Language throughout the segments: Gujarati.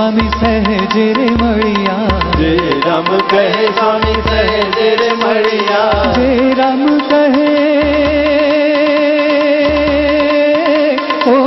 સ્વામી સહેજે રે મળ્યા, જે રામ કહે સ્વામી સહેજે રે મળ્યા, જે રામ કહે ઓ,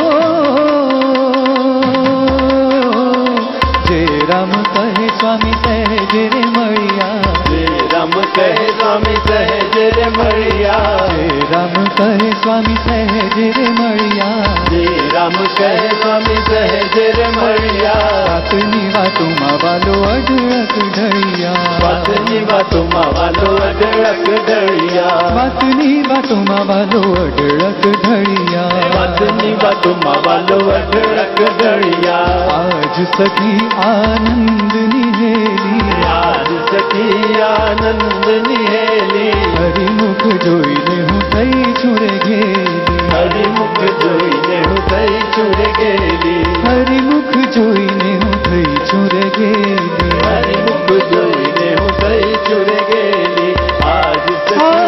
જે રામ કહે સ્વામી સહેજે રે મળ્યા, જે રામ કહે સ્વામી સહેજે રે મળ્યા, જે રામ કહે સ્વામી સહેજે રે મળ્યા, જે રામ કહે સ્વામી સહેજે રે મળ્યા, વાતની વાતોમાં વાલો અઢળક ઢળ્યા, વાતની વાતોમાં વાલો અઢળક ઢળ્યા, વાતની વાતોમાં વાલો અઢળક ઢળ્યા, વાતની વાતોમાં વાલો અઢળક ઢળ્યા, આજ સખી આનંદ નિહેલી, આજ સખી આનંદ નિહેલી, હરિમુખ જોઈને હું થઈ છું રે ઘેલી, હરિમુખ જોઈને હું થઈ છું રે ગેલી, હરિમુખ જોઈને હું થઈ છું રે ઘેલી, હરિમુખ જોઈને હું થઈ છું રે ગેલી, આજ સખી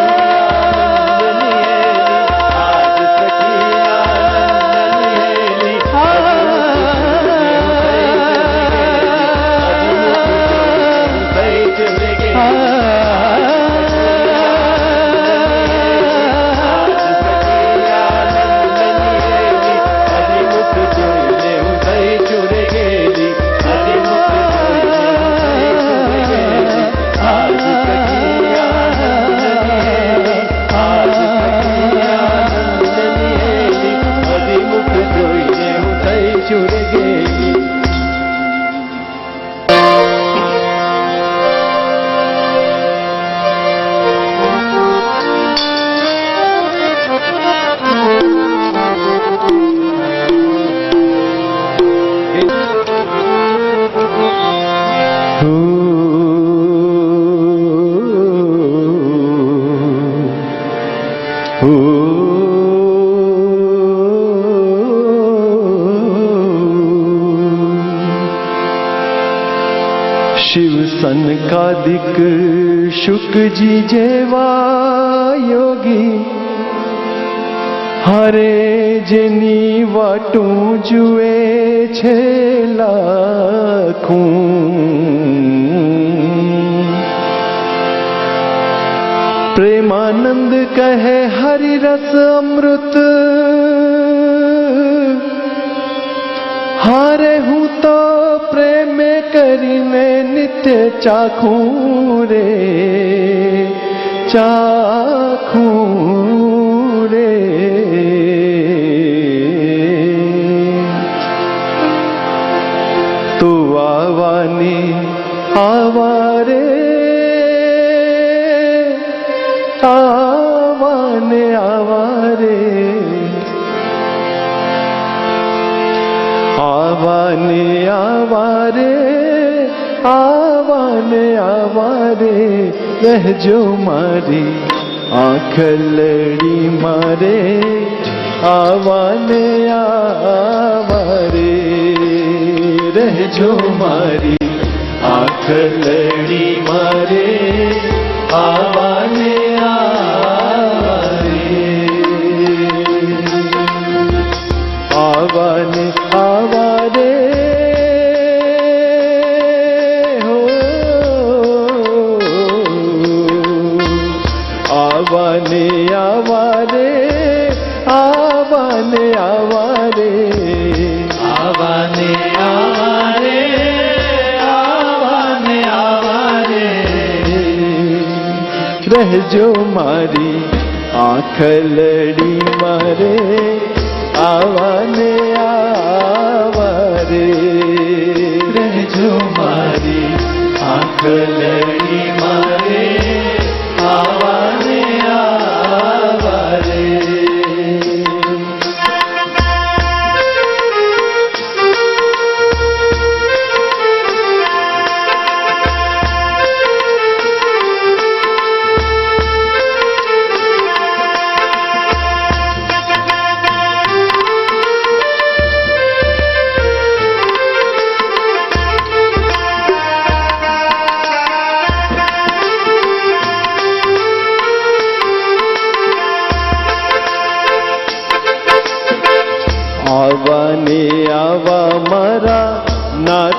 આનંદ નિહેલી, આજ સખી આનંદ નિહેલી, થઈ છું રે ગેલી, સનકાદિક શુકજી જેવા યોગી, હરે જેની વાટું જુએ છે લાખું, પ્રેમાનંદ કહે હરિરસ અમૃત, હારે હું તો પ્રેમે કરીને નિત્ય ચાખું રે, ચાખું રે, તો આવવાની આવારે, આવાને આવારે, આવાને આવારે, આવાને આવારે, રહેજો મારી આંખ લડી મારે, આવાને આવારે, રહેજો મારી આંખ લડી મારે, આવાને આવારે, આવાને આવારે, હો આવાને આવારે, આવાને આવારે, આવાને આવારે, આવાને આવારે, રહેજો મારી આંખ લડી મારે, આવાને આવારે, રહેજો મારી આંખ લડી મારે, આવાને આવારે.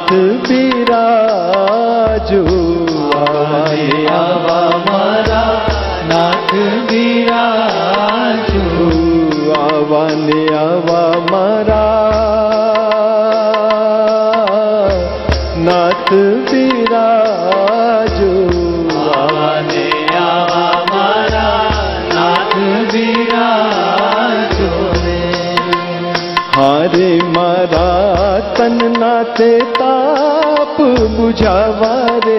નાથ બિરાજો આવાને આવા મારા નાથ બિરાજો આવાને આવા મારા નાથ બિરાજો આવાને આવા મારા નાથ બિરાજો રે હારે મારા તન નાથે તાપ બુઝાવા રે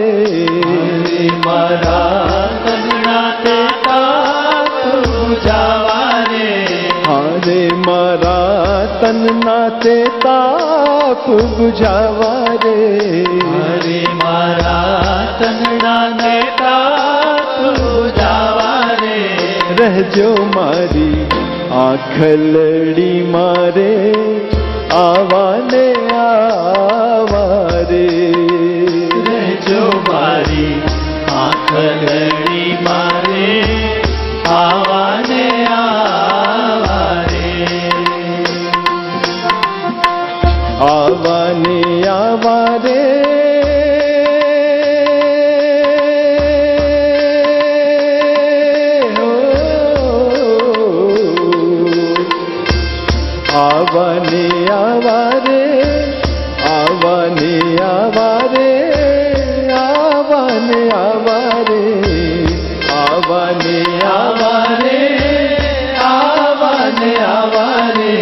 મારા તનનાથે તાપ બુઝાવા રે હારે મારા તન નાથે તાપ બુઝાવા રે હરે મારા તનનાથે તાપ બુઝાવા રે રહેજો મારી આખલડી મારે આવાને આવારે રહેજો મારી આંખલડી મારે આવાને આવારે આવાને આવારે આવાને આવારે આવાને આવારે આવાને આવારે આવાને આવારે આવાને આવારે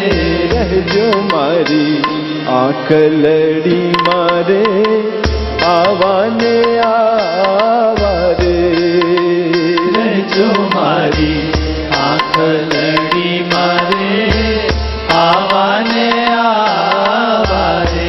રહેજો મારી આંખલડી મારે આવાને આવારે રહેજો મારી આંખલડી મારે આવાને આવારે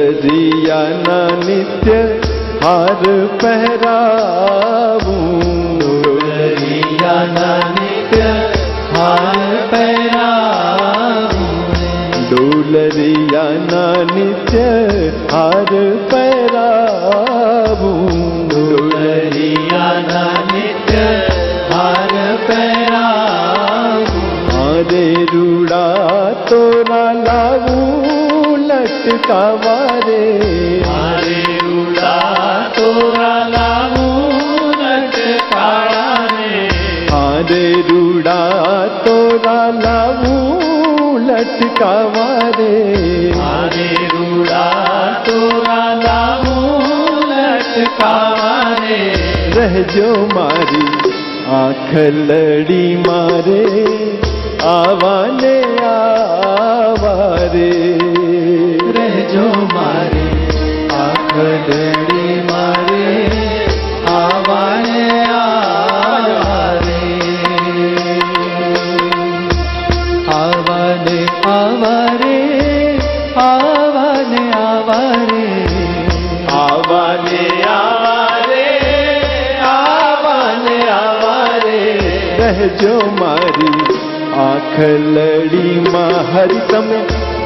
દુલરિયાના નિત્ય હાર પહેરાવું દુલરિયાના નિત્ય હાર પહેરાવું દુલરિયાના નિત્ય હાર પહેરાવું દુલરિયાના નિત્ય હાર પહેરાવું હારે રૂડા તોરા લાવું લટકાવા રે મારે રૂડા તોરા લાવું લટકાળા રે હારે રૂડા તોરા લાવું લટકાવા રે મારે રૂડા તોરા લાવું લટકાવા રે રહેજો મારી આંખલડી મારે આવાને આવારે રહેજો મારે આંખલડી મારે આવાને આવારે આવાને આવારે આવાને આવારે આવાને આવારે આવાને આવારે રહેજો મારી આંખલડી માં હરી તમે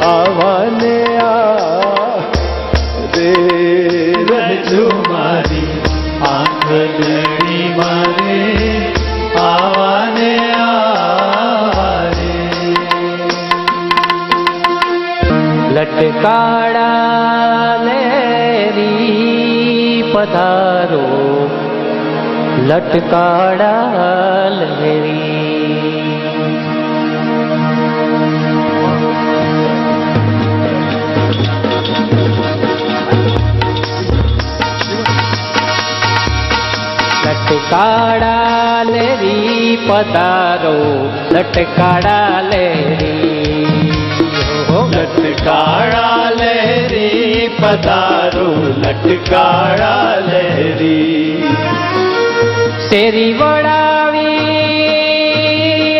આવાને આ રે રહેજો મારી આંખલડી મારે આવાને આવારે લટકાળા લેરી પધારો લટકાળા લેરી લટકાળા લેરી પધારો લટકાળા લેરી લટકાળા લેરી પધારો લટકાળા લેરી શેરી વડાવી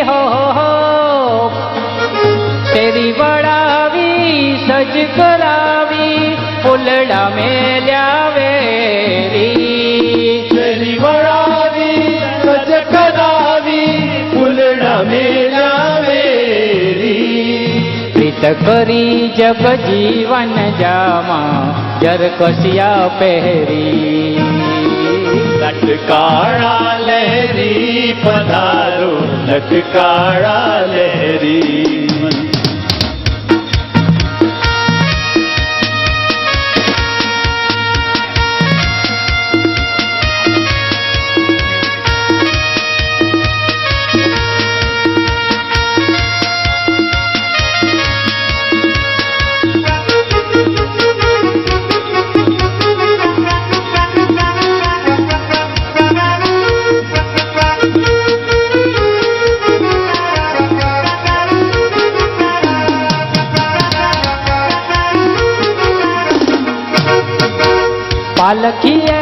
હો શેરી વડાવી ધજ કરાવી ફૂલડા મેલ્યા વેરી શેરી વળાવી ધજ કરાવી ફૂલડા મેલ્યા વેરી પ્રીત કરી જગ જીવન જામા જરકસિયા પહેરી લટકાળા લહેરી પધારો લટકાળા લહેરી પાલખીએ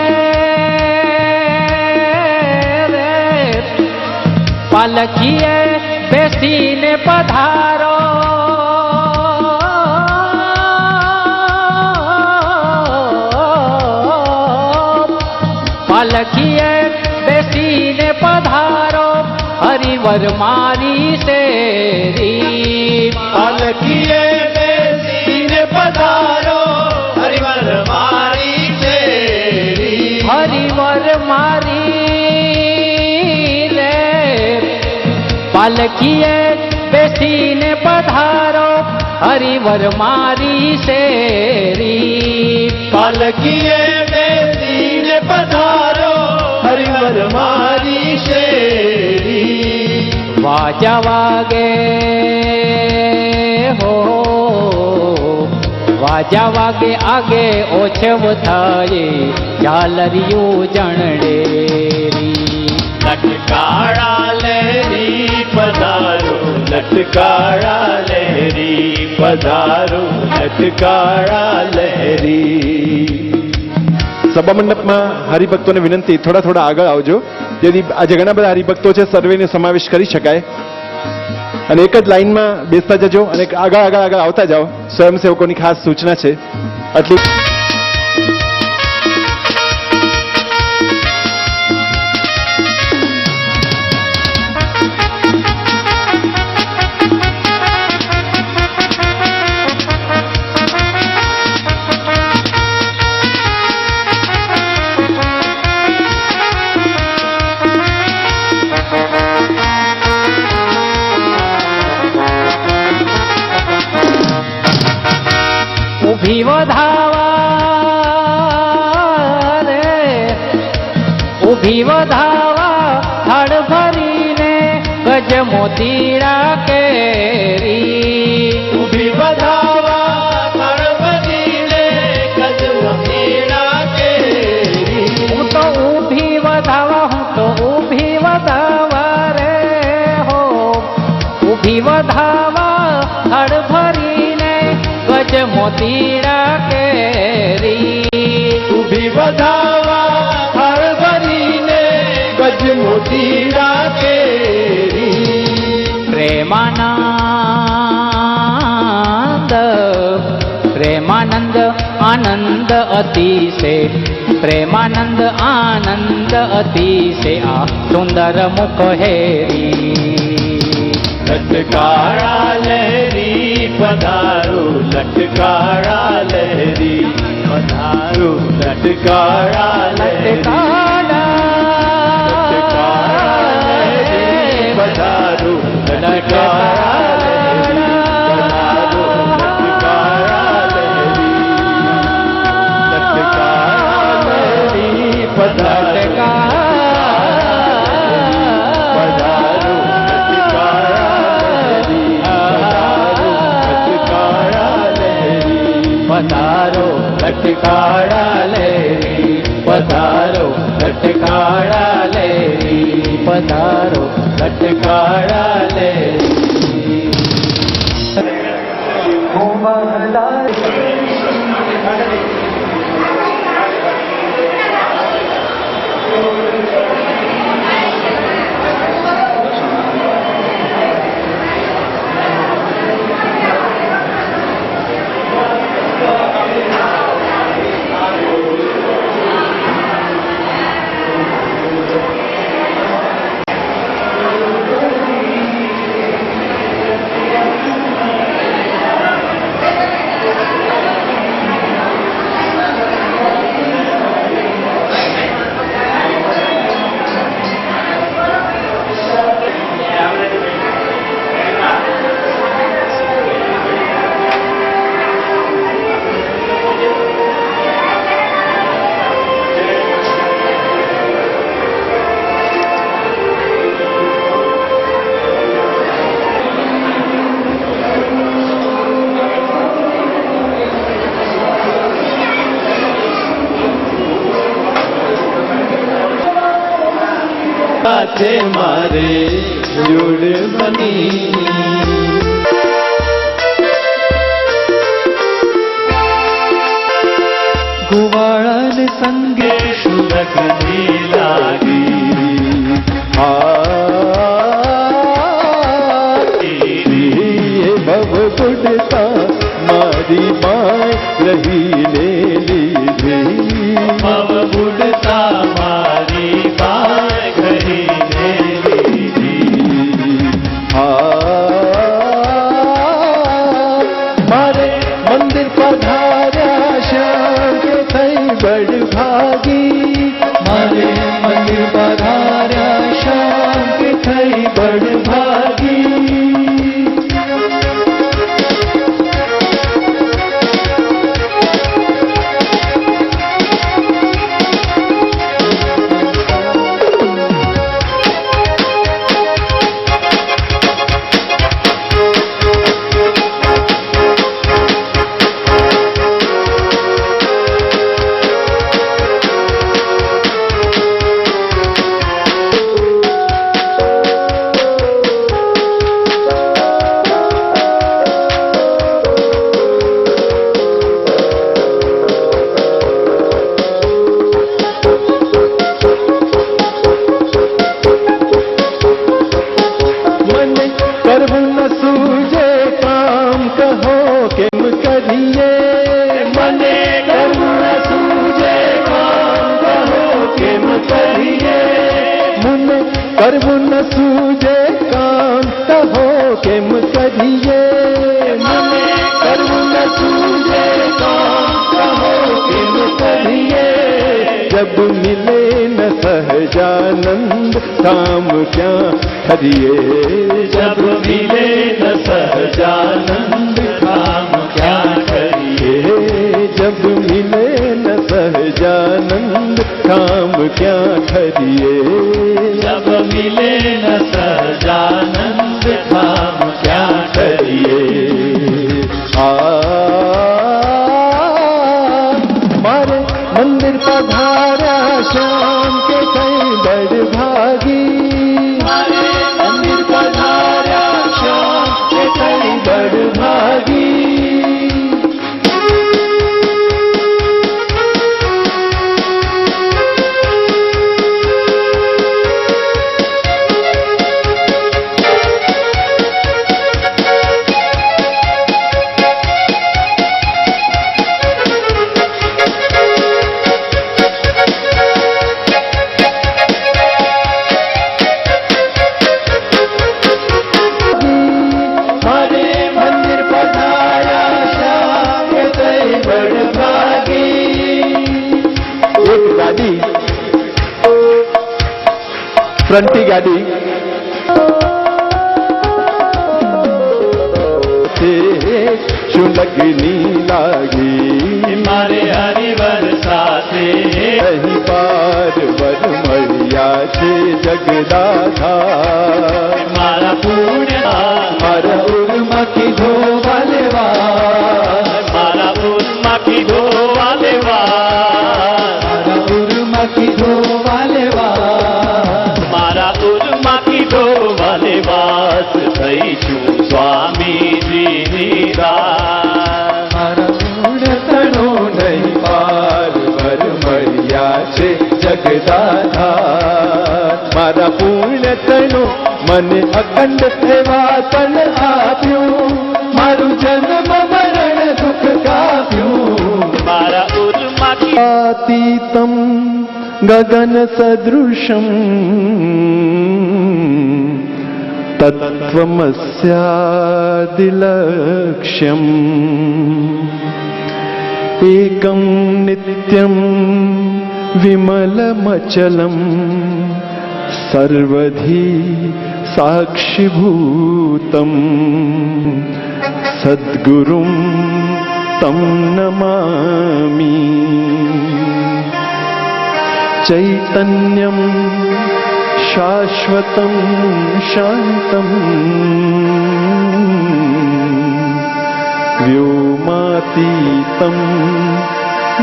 રે પાલખીએ બેસીને પધારો પાલખીએ બેસીને પધારો હરિવર મારી શેરી પાલખીએ બેસીને પધારો હરિવર મારી શેરી હરિવર મારી રે પાલખીએ બેસીને પધારો હરિવર મારી શેરી પાલખીએ બેસીને પધારો હરિવર મારી શેરી વાજા વાગે હો વાજા વાગે આગે ઓછવ થાય ઝાલરિયું જણડેરી લટકાળા લહેરી પધારો લટકાળા લહેરી પધારો લટકાળા લહેરી સભા મંડપમાં હરિભક્તોને વિનંતી થોડા થોડા આગળ આવજો જેથી આજે ઘણા બધા હરિભક્તો છે સર્વેને સમાવેશ કરી શકાય અને એક જ લાઈનમાં બેસતા જજો અને આગળ આગળ આગળ આવતા જાઓ સ્વયંસેવકોની ખાસ સૂચના છે આટલી ઊભી વધાવા રે ઊભી વધાવા થડ ભરીને ગજ મોતીડા કેરી ઊભી વધાવા થડ ભરીને ગજ મોતીડા કેરી હું તો ઊભી વધાવા રે હો ઊભી વધાવા થડ ભરીને ગજ મોતીડા કેરી ઊભી વધાવા થડ ભરીને ગજ મોતીડા કેરી પ્રેમાનંદ પ્રેમાનંદ આનંદ અતિશે પ્રેમાનંદ આનંદ અતિશે આ સુંદર મુખ હેરી લટકાળા લહેરી પધારો લટકાળા લહેરી પધારો લટકાળા લહેરી પધારો લટકાળા લહેરી પધારો લટકાળા લેરી પધારો લટકાળા લેરી પધારો લટકાળા લેરી સાથે મારે જોડ બની ગોવાળાને સંગે સુલગની લાગી ભવ ગુડતા મારી માય રહીને લીધી ભવ બુડતા મારી બાય કરીને લીધી મારે મંદિર પધાર્યા શ્યામ કે થઈ બડ ભાગી મારે મંદિર પધાર્યા શ્યામ કે થઈ બડ ભાગી કરવું ન સૂજે કામ કહો કેમ કરીએ મને કરવું ન સૂજે કામ કહો કેમ કરીએ जब मिले न सहजानंद काम क्या करिए जब मिले न सहजानंद काम क्या करिए जब मिले न सहजानंद काम क्या करिए जब मिले न सहजानंद काम क्या करिए मारे मंदिर पधारा श्याम के कई बड़ भागी मारे मंदिर पधारा श्याम के कई बड़ भागी ફ્રન્ટી ગાડી શું લગની લાગી મારે હરિવર સાથે અહીં પાર વર મળ્યા છે જગદાધા મારા પુણ્ય મારા ઉરમાં કીધો વાલેવા મારા ઉરમાં કીધો વાલેવા મારા ઉરમાં કીધો વાલેવા મારા ઉરમાં કીધો વાલેવાસ થઈ છું સ્વામીજીની રાહ મારા પૂર્ણતણો નહીં પાર વર મળ્યા છે જગદાધા મારા પૂર્ણતણો મને અખંડ એવા તન આપ્યું મારું જન્મ મરણ દુઃખ કાપ્યું મારા ઉરમાં આતીતમ ગગન સદૃશમ તત્વમસ્યાદિલક્ષ્યમ એકમ નિત્યમ વિમલમચલમ સર્વધી સાક્ષીભૂતમ સદ્ગુરુમ તમ નમામિ ચૈતન્યમ શાશ્વતમ શાંતમ વ્યોમાતીતમ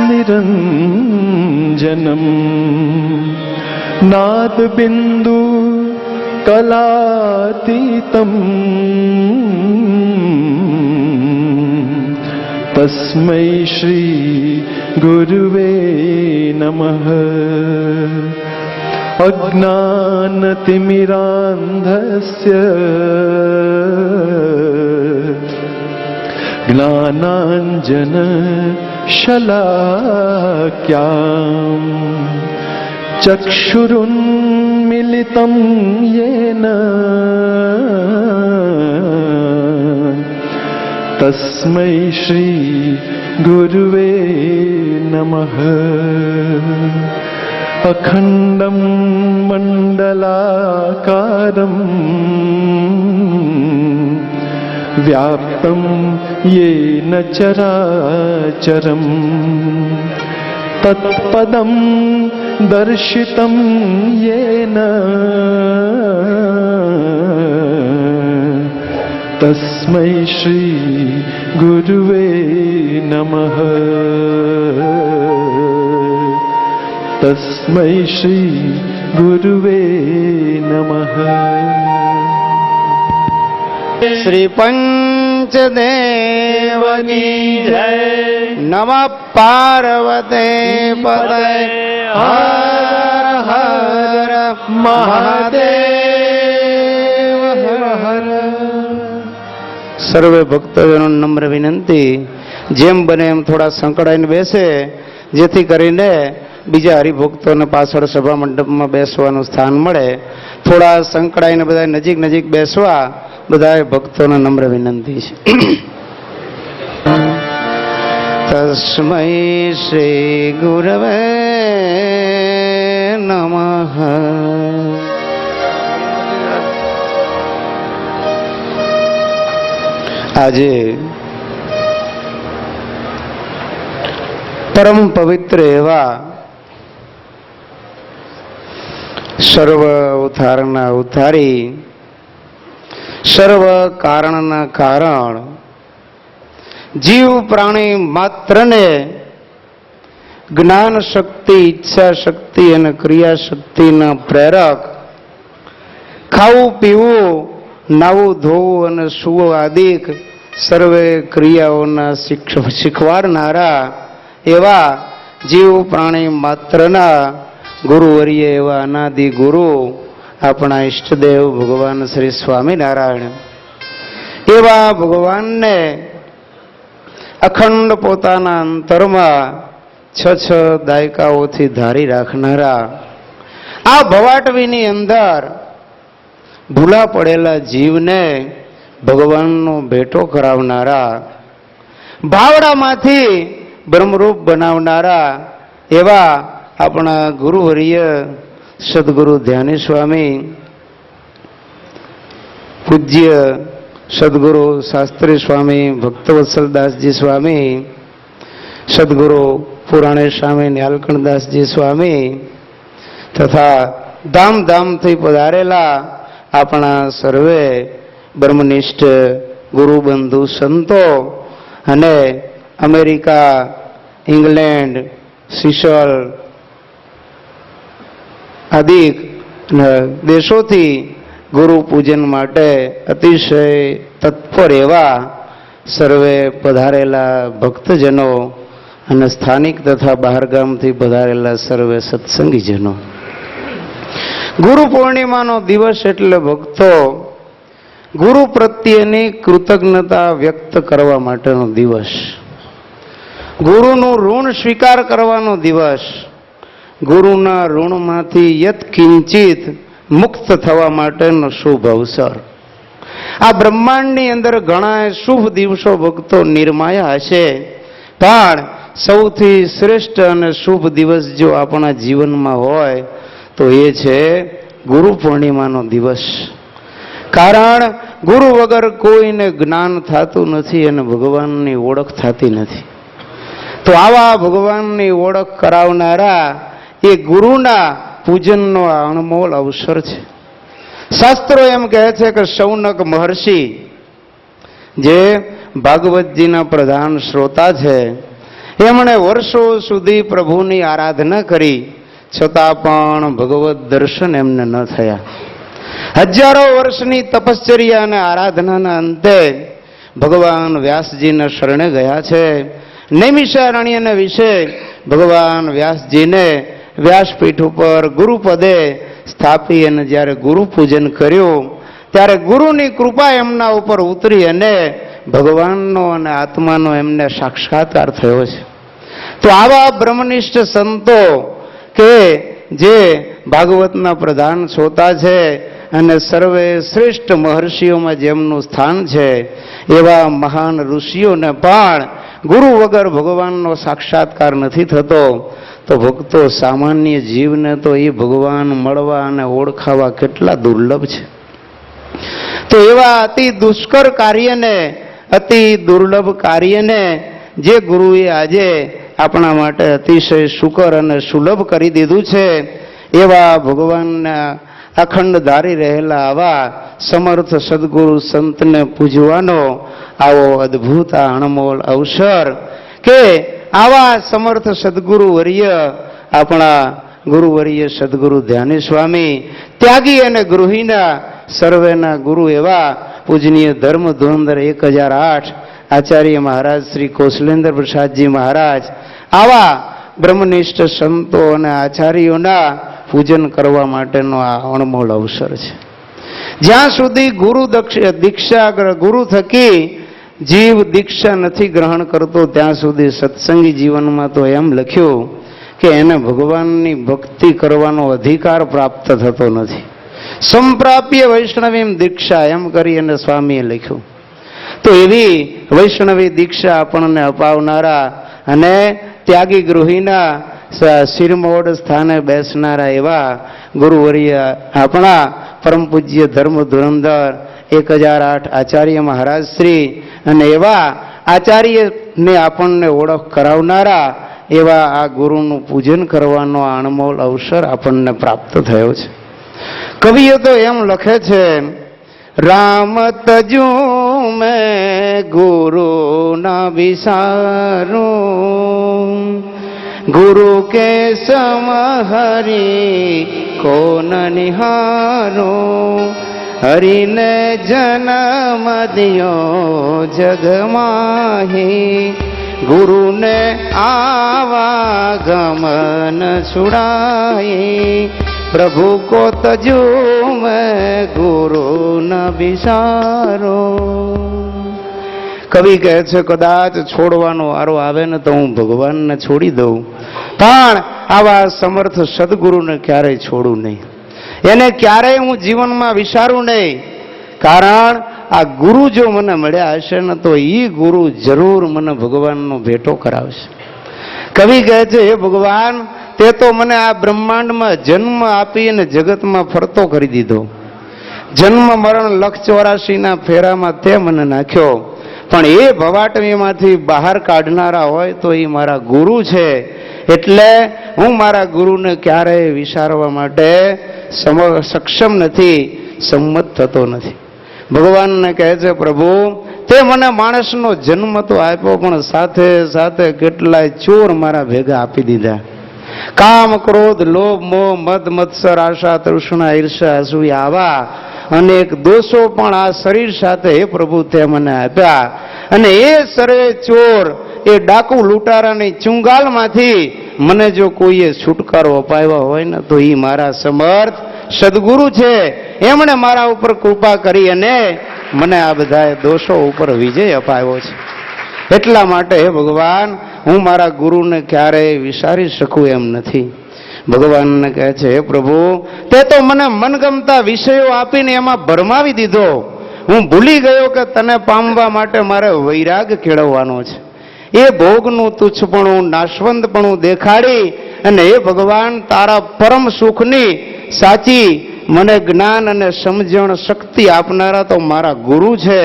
નિરંજનમ નાદબિંદુ कलातीतं तस्मै श्री गुरुवे नमः। अज्ञानतिमिरान्धस्य ज्ञानाञ्जनशलाक्याम् चक्षुरुन्मिलितं येन तस्मै श्री गुरुवे नमः। अखण्डं मण्डलाकारं व्याप्तं येन चराचरं तत्पदं दर्शितं येन तस्मै श्री गुरुवे नमः। तस्मै श्री गुरुवे नमः। श्री पंचदेव की जय। नमः पार्वते पतये हर हर महादेव हर हर। સર્વે ભક્તોનો નમ્ર વિનંતી, જેમ બને એમ થોડા સંકળાઈને બેસે, જેથી કરીને બીજા હરિભક્તોને પાછળ સભા મંડપમાં બેસવાનું સ્થાન મળે. થોડા સંકળાઈને બધા નજીક નજીક બેસવા બધા ભક્તોને નમ્ર વિનંતી છે. તસ્મૈ શ્રી ગુરવે નમઃ. આજે પરમ પવિત્ર એવા સર્વ અવતારના ઉતારી, સર્વ કારણના કારણ, જીવ પ્રાણી માત્રને જ્ઞાન શક્તિ, ઈચ્છા શક્તિ અને ક્રિયા શક્તિના પ્રેરક, ખાવું પીવું, નાવું ધોવું અને સૂવું આદિ સર્વે ક્રિયાઓના શીખવાડનારા એવા જીવ પ્રાણી માત્રના ગુરુવર્ય એવા અનાદિ ગુરુ આપણા ઈષ્ટદેવ ભગવાન શ્રી સ્વામિનારાયણ એવા ભગવાનને અખંડ પોતાના અંતરમાં 6 દાયકાઓથી ધારી રાખનારા, આ ભવાટવીની અંદર ભૂલા પડેલા જીવને ભગવાનનો ભેટો કરાવનારા, ભાવડામાંથી બ્રહ્મરૂપ બનાવનારા એવા આપણા ગુરુવર્ય સદગુરુ ધ્યાની સ્વામી, પૂજ્ય સદગુરુ શાસ્ત્રી સ્વામી ભક્તવત્સલદાસજી સ્વામી, સદગુરુ પુરાણેશ સ્વામી ન્યાલકંઠદાસજી સ્વામી તથા ધામધામથી પધારેલા આપણા સર્વે બ્રહ્મનિષ્ઠ ગુરુબંધુ સંતો અને અમેરિકા, ઇંગ્લેન્ડ, સિશલ આદિ દેશોથી ગુરુ પૂજન માટે અતિશય તત્પર એવા સર્વે પધારેલા ભક્તજનો અને સ્થાનિક તથા બહારગામથી પધારેલા સર્વે સત્સંગીજનો, ગુરુ પૂર્ણિમાનો દિવસ એટલે ભક્તો ગુરુ પ્રત્યેની કૃતજ્ઞતા વ્યક્ત કરવા માટેનો દિવસ, ગુરુનું ઋણ સ્વીકાર કરવાનો દિવસ, ગુરુના ઋણમાંથી યત કિંચિત મુક્ત થવા માટેનો શુભ અવસર. આ બ્રહ્માંડની અંદર ઘણા શુભ દિવસો ભક્તો નિર્માયા હશે, પણ સૌથી શ્રેષ્ઠ અને શુભ દિવસ જો આપણા જીવનમાં હોય તો એ છે ગુરુ પૂર્ણિમાનો દિવસ. કારણ ગુરુ વગર કોઈને જ્ઞાન થતું નથી અને ભગવાનની ઓળખ થતી નથી. તો આવા ભગવાનની ઓળખ કરાવનારા એ ગુરુના પૂજનનો અણમોલ અવસર છે. શાસ્ત્રો એમ કહે છે કે શૌનક મહર્ષિ જે ભાગવતજીના પ્રધાન શ્રોતા છે, એમણે વર્ષો સુધી પ્રભુની આરાધના કરી છતાં પણ ભગવત દર્શન એમને ન થયા. હજારો વર્ષની તપશ્ચર્યા અને આરાધનાના અંતે ભગવાન વ્યાસજીના શરણે ગયા છે. નૈમિષારણ્યના વિશે ભગવાન વ્યાસજીને વ્યાસપીઠ ઉપર ગુરુપદે સ્થાપી અને જ્યારે ગુરુ પૂજન કર્યું ત્યારે ગુરુની કૃપા એમના ઉપર ઉતરી અને ભગવાનનો અને આત્માનો એમને સાક્ષાત્કાર થયો છે. તો આવા બ્રહ્મનિષ્ઠ સંતો કે જે ભાગવતના પ્રધાન શ્રોતા છે અને સર્વે શ્રેષ્ઠ મહર્ષિઓમાં જેમનું સ્થાન છે એવા મહાન ઋષિઓને પણ ગુરુ વગર ભગવાનનો સાક્ષાત્કાર નથી થતો. તો ભક્તો, સામાન્ય જીવને તો એ ભગવાન મળવા અને ઓળખાવા કેટલા દુર્લભ છે. તો એવા અતિ દુષ્કર કાર્યને, અતિ દુર્લભ કાર્યને જે ગુરુએ આજે આપણા માટે અતિશય સુકર અને સુલભ કરી દીધું છે એવા ભગવાનના અખંડ ધારી રહેલા આવા સમર્થ સદગુરુ સંતને પૂજવાનો આવો અદ્ભુત અણમોલ અવસર કે આવા સમર્થ સદગુરુ વર્ય આપણા ગુરુવર્ય સદગુરુ ધ્યાની સ્વામી ત્યાગી અને ગૃહિના સર્વેના ગુરુ એવા પૂજનીય ધર્મ ધુરંધર 1008 આચાર્ય મહારાજ શ્રી કૌશલેન્દ્ર પ્રસાદજી મહારાજ આવા બ્રહ્મનિષ્ઠ સંતો અને આચાર્યોના પૂજન કરવા માટેનો આ અણમોલ અવસર છે. જ્યાં સુધી ગુરુ થકી જીવ દીક્ષા નથી ગ્રહણ કરતો ત્યાં સુધી સત્સંગી જીવનમાં તો એમ લખ્યું કે એને ભગવાનની ભક્તિ કરવાનો અધિકાર પ્રાપ્ત થતો નથી. સંપ્રાપ્ય વૈષ્ણવીમ દીક્ષા એમ કરી અને સ્વામીએ લખ્યું. તો એવી વૈષ્ણવી દીક્ષા આપણને અપાવનારા અને ત્યાગી ગૃહિના શિરમોડ સ્થાને બેસનારા એવા ગુરુવર્ય આપણા પરમ પૂજ્ય ધર્મ ધુરંધર 1008 આચાર્ય મહારાજ શ્રી અને એવા આચાર્યને આપણને ઓળખ કરાવનારા એવા આ ગુરુનું પૂજન કરવાનો અણમોલ અવસર આપણને પ્રાપ્ત થયો છે. કવિઓ તો એમ લખે છે, રામ તજુ મેં ગુરુ ના વિસારું, ગુરુ કે સમ હરી કોન નિહારું, હરિને જન્મ દિયો જગમાહી, ગુરુને આવાગમન છુડાઈ, પ્રભુ કો તજુ મેં ગુરુ ન વિસારો. કવિ કહે છે, કદાચ છોડવાનો વારો આવે ને તો હું ભગવાનને છોડી દઉં, પણ આવા સમર્થ સદગુરુને ક્યારેય છોડું નહીં, એને ક્યારેય હું જીવનમાં વિચારું નહીં. કારણ આ ગુરુ જો મને મળ્યા હશે ને તો એ ગુરુ જરૂર મને ભગવાનનો ભેટો કરાવશે. કવિ કહે છે, હે ભગવાન, તે તો મને આ બ્રહ્માંડમાં જન્મ આપી અને જગતમાં ફરતો કરી દીધો. જન્મ મરણ 184 ફેરામાં તે મને નાખ્યો, પણ એ ભવાટવીમાંથી બહાર કાઢનારા હોય તો એ મારા ગુરુ છે. એટલે હું મારા ગુરુને ક્યારેય વિચારવા માટે સક્ષમ નથી, સંમત થતો નથી. ભગવાનને કહે છે, પ્રભુ, તે મને માણસનો જન્મ તો આપ્યો, પણ સાથે સાથે કેટલાય ચોર મારા ભેગા આપી દીધા. કામ, ક્રોધ, લોભ, મોહ, મદ, મત્સર, આશા, તૃષ્ણા, ઈર્ષા, અસૂયા આવા અનેક દોષો પણ આ શરીર સાથે હે પ્રભુ તે મને આપ્યા. અને એ સર્વે ચોર, એ ડાકુ લૂંટારાની ચુંગાલમાંથી મને જો કોઈએ છુટકારો અપાવ્યો હોય ને તો એ મારા સમર્થ સદગુરુ છે. એમણે મારા ઉપર કૃપા કરી અને મને આ બધા દોષો ઉપર વિજય અપાવ્યો છે. એટલા માટે હે ભગવાન, હું મારા ગુરુને ક્યારેય વિચારી શકું એમ નથી. ભગવાનને કહે છે, હે પ્રભુ, તે તો મને મનગમતા વિષયો આપીને એમાં ભરમાવી દીધો. હું ભૂલી ગયો કે તને પામવા માટે મારે વૈરાગ કેળવવાનો છે. એ ભોગનું તુચ્છપણું, નાશવંતપણું દેખાડી અને હે ભગવાન, તારા પરમ સુખની સાચી મને જ્ઞાન અને સમજણ શક્તિ આપનારા તો મારા ગુરુ છે.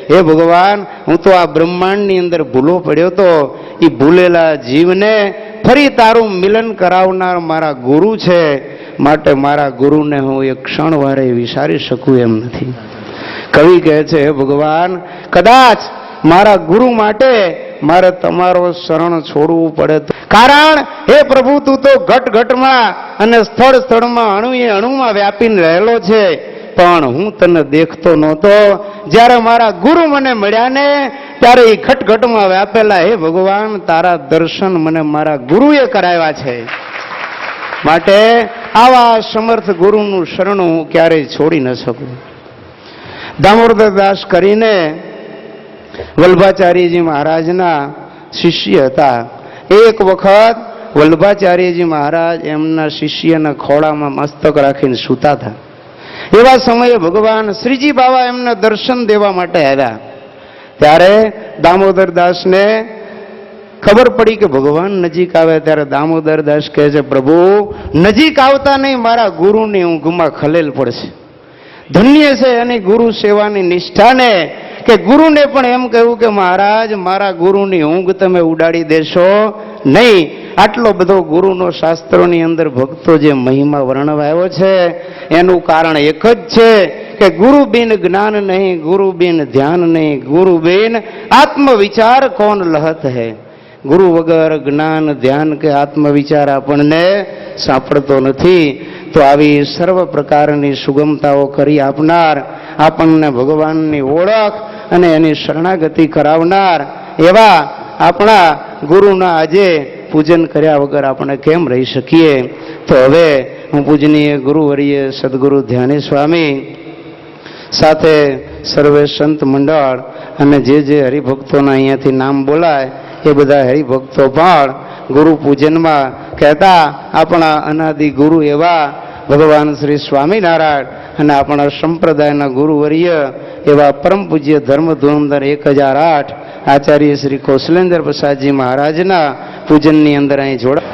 હે ભગવાન, હું તો આ બ્રહ્માંડની અંદર ભૂલો પડ્યો તો, એ ભૂલેલા જીવને ફરી તારું મિલન કરાવનાર મારા ગુરુ છે. માટે મારા ગુરુને હું એક ક્ષણ વારે વિચારી શકું એમ નથી. કવિ કહે છે, હે ભગવાન, કદાચ મારા ગુરુ માટે મારે તમારો શરણ છોડવું પડે. કારણ હે પ્રભુ, તું તો ઘટ ઘટમાં અને સ્થળ સ્થળમાં અણુએ અણુમાં વ્યાપીને રહેલો છે, પણ હું તને દેખતો નહોતો. જ્યારે મારા ગુરુ મને મળ્યા ને ત્યારે એ ખટખટમાં વ્યાપેલા, હે ભગવાન, તારા દર્શન મને મારા ગુરુએ કરાવ્યા છે. માટે આવા સમર્થ ગુરુનું શરણ હું ક્યારેય છોડી ન શકું. દામોદર દાસ કરીને વલ્ભાચાર્યજી મહારાજના શિષ્ય હતા. એક વખત વલ્ભાચાર્યજી મહારાજ એમના શિષ્યના ખોળામાં મસ્તક રાખીને સૂતા હતા. એવા સમયે ભગવાન શ્રીજી બાવા એમને દર્શન દેવા માટે આવ્યા. ત્યારે દામોદર દાસને ખબર પડી કે ભગવાન નજીક આવે. ત્યારે દામોદર દાસ કહે છે, પ્રભુ નજીક આવતા નહીં, મારા ગુરુની ઊંઘમાં ખલેલ પડશે. ધન્ય છે એની ગુરુ સેવાની નિષ્ઠાને કે ગુરુને પણ એમ કહ્યું કે મહારાજ, મારા ગુરુની ઊંઘ તમે ઉડાડી દેશો નહીં. આટલો બધો ગુરુનો શાસ્ત્રોની અંદર ભક્તો જે મહિમા વર્ણવાયો છે એનું કારણ એક જ છે કે ગુરુ બિન જ્ઞાન નહીં, ગુરુ બિન ધ્યાન નહીં, ગુરુ બિન આત્મવિચાર કોણ લહત હૈ. ગુરુ વગર જ્ઞાન, ધ્યાન કે આત્મવિચાર આપણને સાંપડતો નથી. તો આવી સર્વ પ્રકારની સુગમતાઓ કરી આપનાર, આપણને ભગવાનની ઓળખ અને એની શરણાગતિ કરાવનાર એવા આપણા ગુરુના આજે પૂજન કર્યા વગર આપણે કેમ રહી શકીએ. તો હવે હું પૂજનીય ગુરુવર્ય સદગુરુ ધ્યાની સ્વામી સાથે સર્વે સંત મંડળ અને જે હરિભક્તોના અહીંયાથી નામ બોલાય એ બધા હરિભક્તો પણ ગુરુ પૂજનમાં કહેતા આપણા અનાદિ ગુરુ એવા ભગવાન શ્રી સ્વામિનારાયણ અને આપણા સંપ્રદાયના ગુરુવર્ય એવા પરમ પૂજ્ય ધર્મ ધુરંધર 1008 આચાર્ય શ્રી કૌશલેન્દ્ર પ્રસાદજી મહારાજના પૂજનની અંદર અહીં જોડા.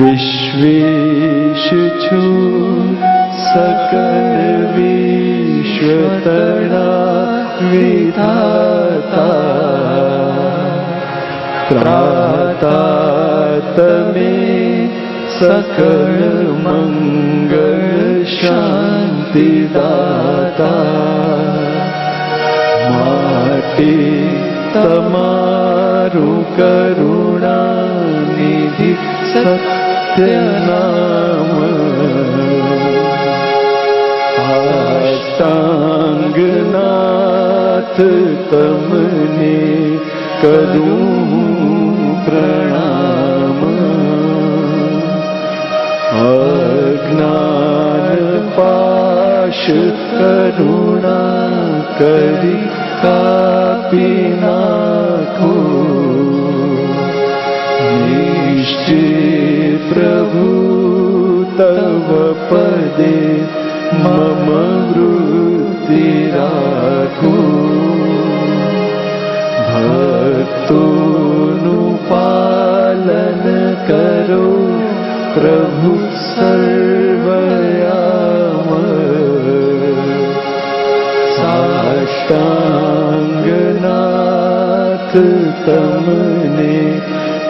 विश्वेश छु सकल विश्वतरा विधाता ત્રાતા તમે સકળ મંગળ શાંતિ દાતા માટે તમારું કરુણા નિધિ સત્ય નામ અષ્ટાંગનાથ તમને કરું પ્રણામ અજ્ઞાન પાશ કરુણા કરી કાપી નાખો નિશ્ચિત પ્રભુ તવ પદે મમ વૃત્તિ રાખો ભક્તોનું પાલન કરો પ્રભુ સર્વયામ સાષ્ટાંગનાથ તમને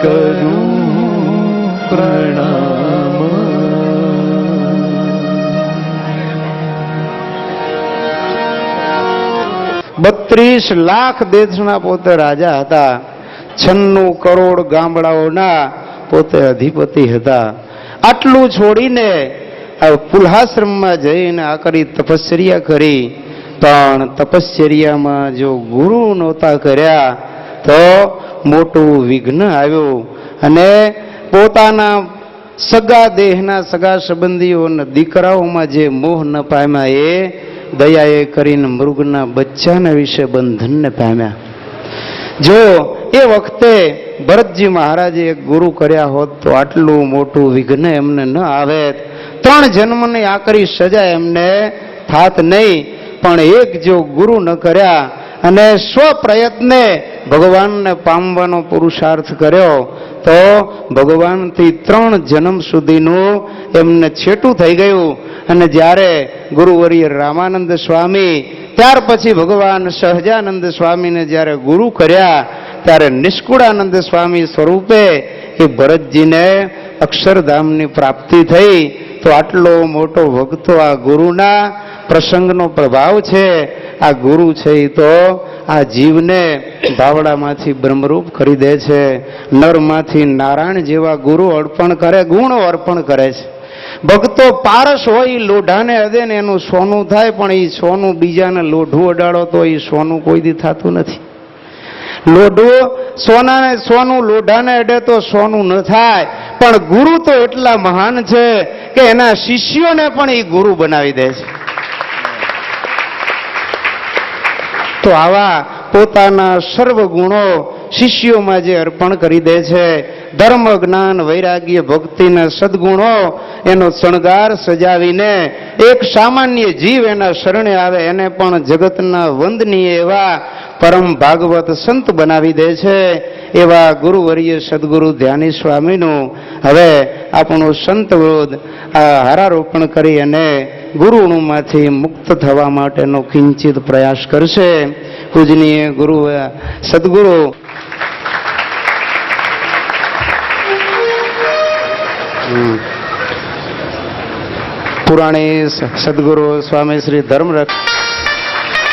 કરું પ્રણામ 32 લાખ દેશના પોતે રાજા હતા, 96 કરોડ ગામડાઓના પોતે અધિપતિ હતા. આટલું છોડીને પુલ્હાશ્રમમાં જઈને આકરી તપશ્ચર્યા કરી, પણ તપશ્ચર્યામાં જો ગુરુ નહોતા કર્યા તો મોટું વિઘ્ન આવ્યું અને પોતાના સગા દેહના સગા સંબંધીઓના દીકરાઓમાં જે મોહ ન પામ્યા એ દયાએ કરીને મૃગના બચ્ચાના વિશે બંધનને પામ્યા. જો એ વખતે ભરતજી મહારાજે એક ગુરુ કર્યા હોત તો આટલું મોટું વિઘ્ન એમને ન આવે. 3 જન્મની આકરી સજા એમને થાત નહીં. પણ એક જો ગુરુ ન કર્યા અને સ્વપ્રયત્ને ભગવાનને પામવાનો પુરુષાર્થ કર્યો તો ભગવાનથી 3 જન્મ સુધીનું એમને છેટું થઈ ગયું. અને જ્યારે ગુરુવર્ય રામાનંદ સ્વામી ત્યાર પછી ભગવાન સહજાનંદ સ્વામીને જ્યારે ગુરુ કર્યા ત્યારે નિષ્કુળાનંદ સ્વામી સ્વરૂપે એ ભરતજીને અક્ષરધામની પ્રાપ્તિ થઈ. તો આટલો મોટો ભક્તો આ ગુરુના પ્રસંગનો પ્રભાવ છે. આ ગુરુ છે એ તો આ જીવને ભાવડામાંથી બ્રહ્મરૂપ કરી દે છે. નરમાંથી નારાયણ જેવા ગુરુ અર્પણ કરે, ગુણો અર્પણ કરે છે. ભક્તો પારસ હોય લોઢાને અદે ને એનું સોનું થાય, પણ એ સોનું બીજાને લોઢું અડાડો તો એ સોનું કોઈ દી થતું નથી. લોઢું સોનું લોઢાને અડે તો સોનું ન થાય, પણ ગુરુ તો એટલા મહાન છે કે એના શિષ્યોને પણ એ ગુરુ બનાવી દે છે. તો આવા પોતાના સર્વ ગુણો શિષ્યોમાં જે અર્પણ કરી દે છે, ધર્મ જ્ઞાન વૈરાગ્ય ભક્તિના સદગુણો એનો શણગાર સજાવીને એક સામાન્ય જીવ એના શરણે આવે એને પણ જગતના વંદનીય એવા પરમ ભાગવત સંત બનાવી દે છે. એવા ગુરુવર્ય સદગુરુ ધ્યાની સ્વામીનું હવે આપણું સંતવૃદ આ હારારોપણ કરી અને ગુરુણુમાંથી મુક્ત થવા માટેનો કિંચિત પ્રયાસ કરશે. પૂજનીય ગુરુ સદગુરુ પુરાણી સદગુરુ સ્વામી શ્રી ધર્મરક્ષ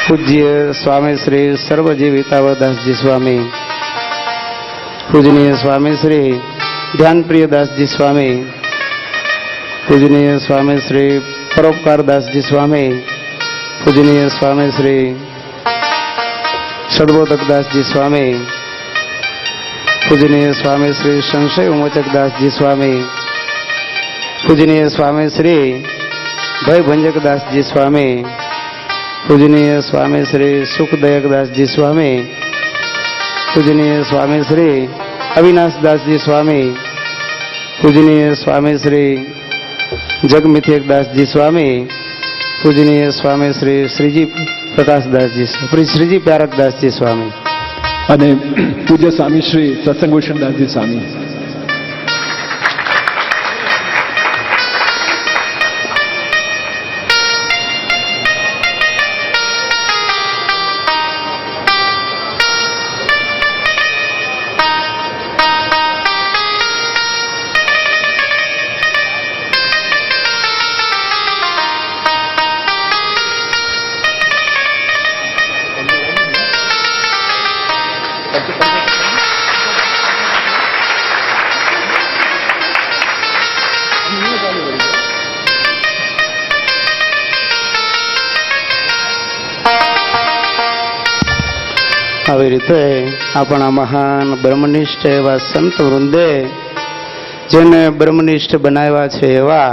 પૂજ્ય સ્વામી શ્રી સર્વજીવ હિતાવદાસજી સ્વામી, પૂજનીય સ્વામી શ્રી ધ્યાનપ્રિયદાસજી સ્વામી, પૂજનીય સ્વામી શ્રી પરોપકારદાસજી સ્વામી, પૂજનીય સ્વામી શ્રી સદબોધકદાસજી સ્વામી, પૂજનીય સ્વામી શ્રી સંશય વિમોચકદાસજી સ્વામી, પૂજનીય સ્વામી શ્રી ભયભંજકદાસજી સ્વામી, પૂજનીય સ્વામી શ્રી સુખદયકદાસજી સ્વામી, પૂજનીય સ્વામી શ્રી અવિનાશદાસજી સ્વામી, પૂજનીય સ્વામી શ્રી જગમિથિયકદાસજી સ્વામી, પૂજનીય સ્વામી શ્રી શ્રીજી પ્રકાશદાસજી, શ્રીજી પ્યારકદાસજી સ્વામી અને પૂજ્ય સ્વામી શ્રી સત્સંગભૂષણદાસજી સ્વામી. આવી રીતે આપણા મહાન બ્રહ્મનિષ્ઠ એવા સંત વૃંદે જેને બ્રહ્મનિષ્ઠ બનાવ્યા છે એવા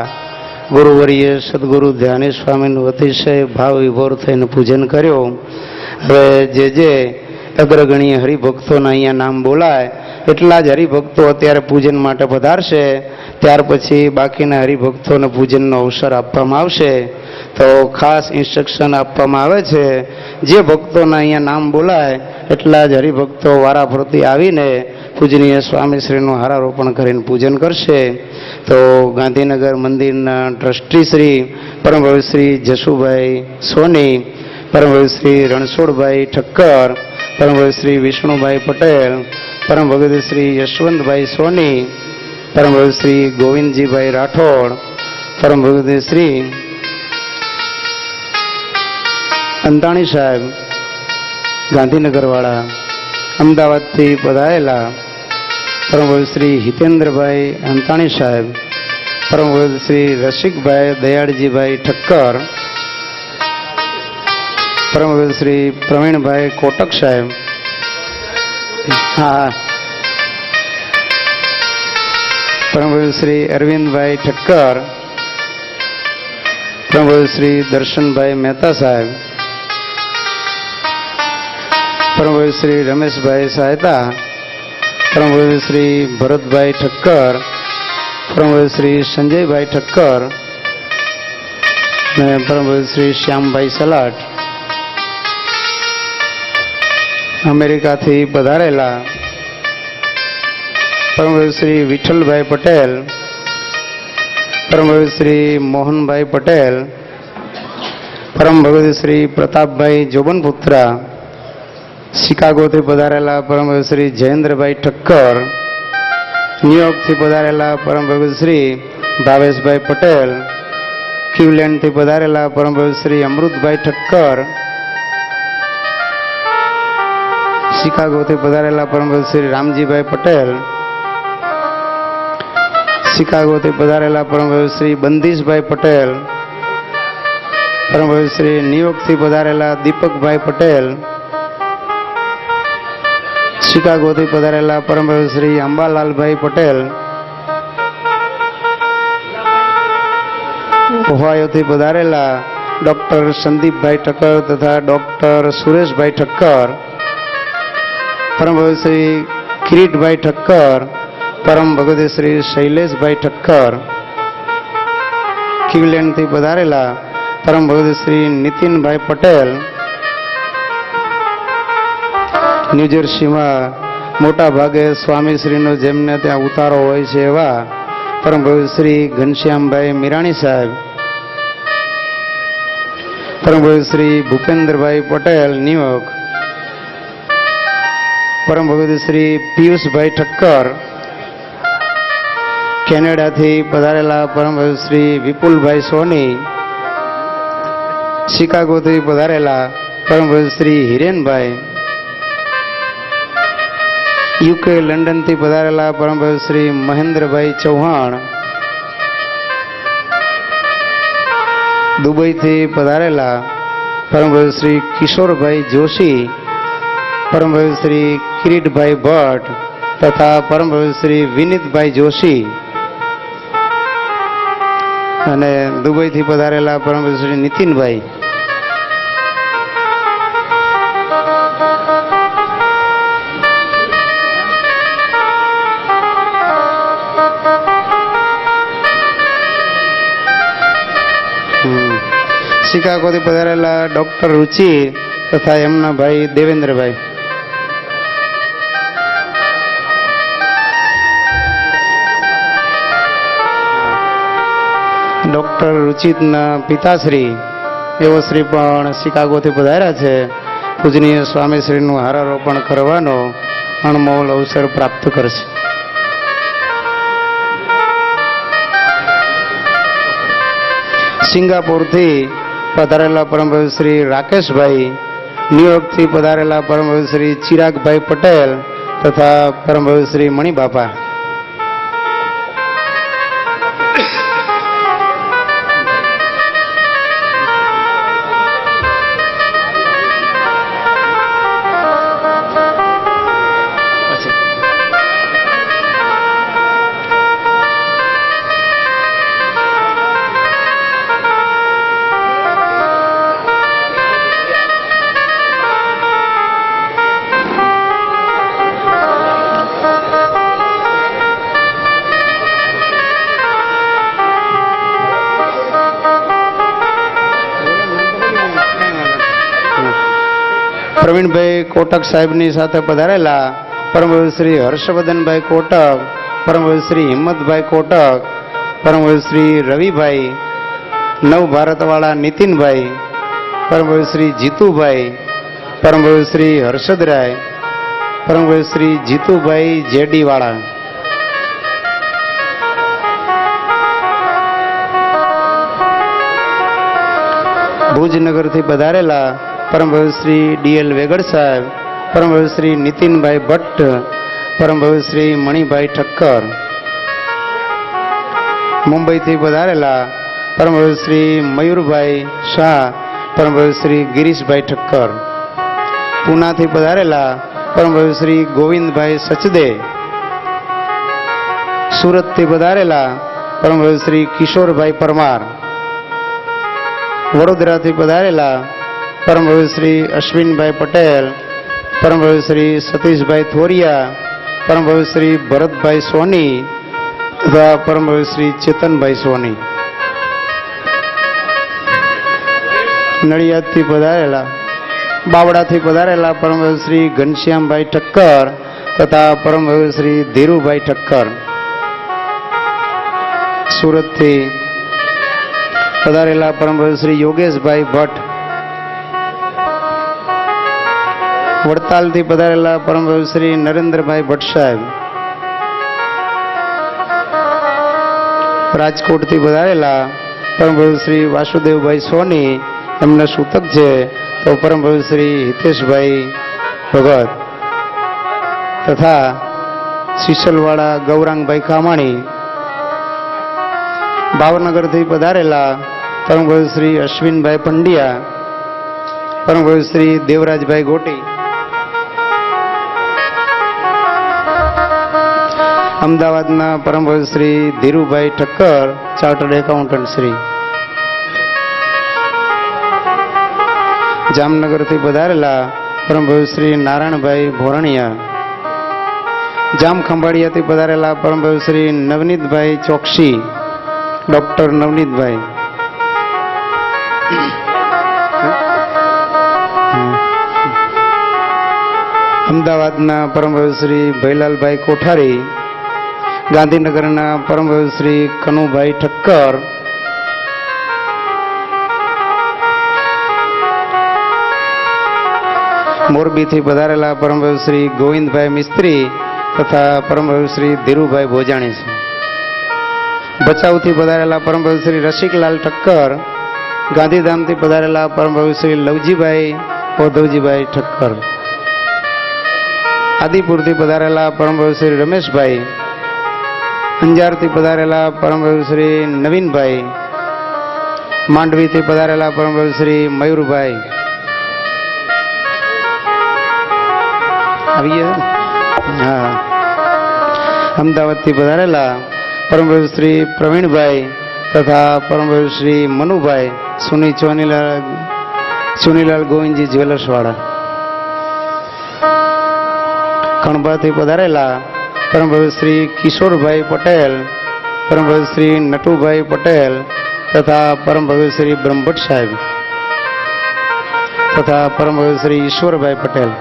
ગુરુવર્ય સદગુરુ ધ્યાની સ્વામીનું અતિશય ભાવ વિભોર થઈને પૂજન કર્યું. હવે જે અગ્રગણ્ય હરિભક્તોના અહીંયા નામ બોલાય એટલા જ હરિભક્તો અત્યારે પૂજન માટે પધારશે. ત્યાર પછી બાકીના હરિભક્તોને પૂજનનો અવસર આપવામાં આવશે. તો ખાસ ઇન્સ્ટ્રક્શન આપવામાં આવે છે, જે ભક્તોના અહીંયા નામ બોલાય એટલા જ હરિભક્તો વારાફરતી આવીને પૂજનીય સ્વામીશ્રીનું હારારોપણ કરીને પૂજન કરશે. તો ગાંધીનગર મંદિરના ટ્રસ્ટી શ્રી પરમભવ્ય શ્રી જશુભાઈ સોની, પરમભવ્ય શ્રી રણછોડભાઈ ઠક્કર, પરમભવ્ય શ્રી વિષ્ણુભાઈ પટેલ, પરમભવ્ય શ્રી યશવંતભાઈ સોની, પરમભવ્ય શ્રી ગોવિંદજીભાઈ રાઠોડ, પરમભવ્ય શ્રી અંતાણી સાહેબ ગાંધીનગરવાળા, અમદાવાદથી પધારેલા પરમભવ્ય શ્રી હિતેન્દ્રભાઈ અંતાણી સાહેબ, પરમભવ્ય શ્રી રસિકભાઈ દયાળજીભાઈ ઠક્કર, પરમભવ્ય શ્રી પ્રવીણભાઈ કોટક સાહેબ, પરમભવ્ય શ્રી અરવિંદભાઈ ઠક્કર, પરમભવ્ય શ્રી દર્શનભાઈ મહેતા સાહેબ, પરમભવ્ય શ્રી રમેશભાઈ સહાયતા, પરમભવ્ય શ્રી ભરતભાઈ ઠક્કર, પરમભવ્ય શ્રી સંજયભાઈ ઠક્કર અને પરમભવ્ય શ્રી શ્યામભાઈ સલાટ, અમેરિકાથી પધારેલા પરમભવ્ય શ્રી વિઠ્ઠલભાઈ પટેલ, પરમભવ્ય શ્રી મોહનભાઈ પટેલ, પરમભવ્ય શ્રી પ્રતાપભાઈ જોબનપુત્રા, શિકાગોથી પધારેલા પરમભવ્ય શ્રી જયેન્દ્રભાઈ ઠક્કર, ન્યુયોર્કથી પધારેલા પરમભવ્ય શ્રી ભાવેશભાઈ પટેલ, ક્યુલેન્ડથી પધારેલા પરમભવ્ય શ્રી અમૃતભાઈ ઠક્કર, શિકાગોથી પધારેલા પરમભવ્ય શ્રી રામજીભાઈ પટેલ, શિકાગોથી પધારેલા પરમભવ્ય શ્રી બંદીશભાઈ પટેલ, પરમભવ્ય શ્રી ન્યુયોર્કથી પધારેલા દીપકભાઈ પટેલ, શિકાગોથી પધારેલા પરમભવ્ય શ્રી અંબાલાલભાઈ પટેલ, ઓહાયોથી પધારેલા ડોક્ટર સંદીપભાઈ ઠક્કર તથા ડોક્ટર સુરેશભાઈ ઠક્કર, પરમભવ્ય શ્રી કિરીટભાઈ ઠક્કર, પરમ ભગત શ્રી શૈલેષભાઈ ઠક્કર, ક્યુલેન્ડથી પધારેલા પરમ ભગત શ્રી નીતિનભાઈ પટેલ, ન્યૂજર્સીમાં મોટા ભાગે સ્વામીશ્રીનો જેમને ત્યાં ઉતારો હોય છે એવા પરમ ભગત શ્રી ઘનશ્યામભાઈ મીરાણી સાહેબ, પરમ ભગત શ્રી ભૂપેન્દ્રભાઈ પટેલ ન્યુયોર્ક, પરમ ભગત શ્રી પિયુષભાઈ ઠક્કર, કેનેડાથી પધારેલા પરમ ભગત શ્રી વિપુલભાઈ સોની, શિકાગોથી પધારેલા પરમ ભગત શ્રી હિરેનભાઈ, યુકે લંડનથી પધારેલા પરમ ભગત શ્રી મહેન્દ્રભાઈ ચૌહાણ, દુબઈથી પધારેલા પરમ ભગત શ્રી કિશોરભાઈ જોશી, પરમ ભગત શ્રી કિરીટભાઈ ભટ્ટ તથા પરમ ભગત શ્રી વિનીતભાઈ જોશી અને દુબઈથી પધારેલા પરમ ભગત શ્રી નીતિનભાઈ. શિકાગોથી પધારેલા ડોક્ટર રુચિ તથા એમના ભાઈ દેવેન્દ્રભાઈ. ડોક્ટર રુચિતના પિતાશ્રી એવો શ્રી પણ શિકાગોથી પધાર્યા છે. પૂજનીય સ્વામીશ્રીનું હારારોપણ કરવાનો અણમોલ અવસર પ્રાપ્ત કરશે. સિંગાપુરથી પધારેલા પરમભવ્ય શ્રી રાકેશભાઈ, ન્યુયોર્કથી પધારેલા પરમભવ્ય શ્રી ચિરાગભાઈ પટેલ તથા પરમભવ્ય શ્રી મણિબાપા. પ્રવીણભાઈ કોટક સાહેબની સાથે પધારેલા પરમ શ્રી હર્ષવર્ધનભાઈ કોટક, પરમ શ્રી હિંમતભાઈ કોટક, પરમ શ્રી રવિભાઈ, નવ ભારતવાળા નીતિનભાઈ, પરમ શ્રી જીતુભાઈ, પરમ શ્રી હર્ષદરાય, પરમ શ્રી જીતુભાઈ જેડીવાળા, ભુજનગરથી પધારેલા પરમ શ્રી ડીએલ વેગડ સાહેબ, પરમ શ્રી નીતિનભાઈ ભટ્ટ, પરમ શ્રી મણિભાઈ ઠક્કર, મુંબઈથી પધારેલા પરમ શ્રી મયુરભાઈ શાહ, પરમ શ્રી ગિરીશભાઈ ઠક્કર, પૂનાથી પધારેલા પરમ શ્રી ગોવિંદભાઈ સચદે, સુરતથી પધારેલા પરમ શ્રી કિશોરભાઈ પરમાર, વડોદરાથી પધારેલા પરમ શ્રી અશ્વિનભાઈ પટેલ, પરમ શ્રી સતીશભાઈ થોરિયા, પરમ શ્રી ભરતભાઈ સોની તથા પરમ શ્રી ચેતનભાઈ સોની, નડિયાદથી પધારેલા બાવડાથી પધારેલા પરમ શ્રી ઘનશ્યામભાઈ ઠક્કર તથા પરમ શ્રી ધીરુભાઈ ઠક્કર, સુરતથી પધારેલા પરમ શ્રી યોગેશભાઈ ભટ્ટ, વડતાલથી પધારેલા પરમ શ્રી નરેન્દ્રભાઈ ભટ્ટ સાહેબ, રાજકોટથી પધારેલા પરમ શ્રી વાસુદેવભાઈ સોની, એમના સૂતક છે તો પરમ શ્રી હિતેશભાઈ ભગત તથા શીશલવાળા ગૌરાંગભાઈ કામાણી, ભાવનગરથી પધારેલા પરમ શ્રી અશ્વિનભાઈ પંડ્યા, પરમ શ્રી દેવરાજભાઈ ગોટી, અમદાવાદના પરમ શ્રી ધીરુભાઈ ઠક્કર ચાર્ટર્ડ એકાઉન્ટન્ટ શ્રી, જામનગરથી પધારેલા પરમ શ્રી નારાયણભાઈ ભોરણિયા, જામખંભાળિયાથી પધારેલા પરમ શ્રી નવનીતભાઈ ચોકસી, ડોક્ટર નવનીતભાઈ, અમદાવાદના પરમ શ્રી ભૈલાલભાઈ કોઠારી, ગાંધીનગરના પરમ શ્રી કનુભાઈ ઠક્કર, મોરબીથી પધારેલા પરમ શ્રી ગોવિંદભાઈ મિસ્ત્રી તથા પરમ શ્રી ધીરુભાઈ ભોજાણી છે, ભચાઉથી પધારેલા પરમ શ્રી રસિકલાલ ઠક્કર, ગાંધીધામથી પધારેલા પરમ શ્રી લવજીભાઈ ઓધવજીભાઈ ઠક્કર, આદિપુરથી પધારેલા પરમ શ્રી રમેશભાઈ, અંજારથી પધારેલા પરમ શ્રી નવીનભાઈ, માંડવીથી પધારેલા પરમ શ્રી મયુરભાઈ, હા, અમદાવાદથી પધારેલા પરમ શ્રી પ્રવીણભાઈ તથા પરમ શ્રી મનુભાઈ સુની ચોનીલાલ ગોવિંદજી જ્વેલર્સવાળા, કણભાથી પધારેલા પરમ શ્રી કિશોરભાઈ પટેલ, પરમ શ્રી નટુભાઈ પટેલ તથા પરમ શ્રી બ્રહ્મભટ્ટ સાહેબ તથા પરમ શ્રી ઈશ્વરભાઈ પટેલ,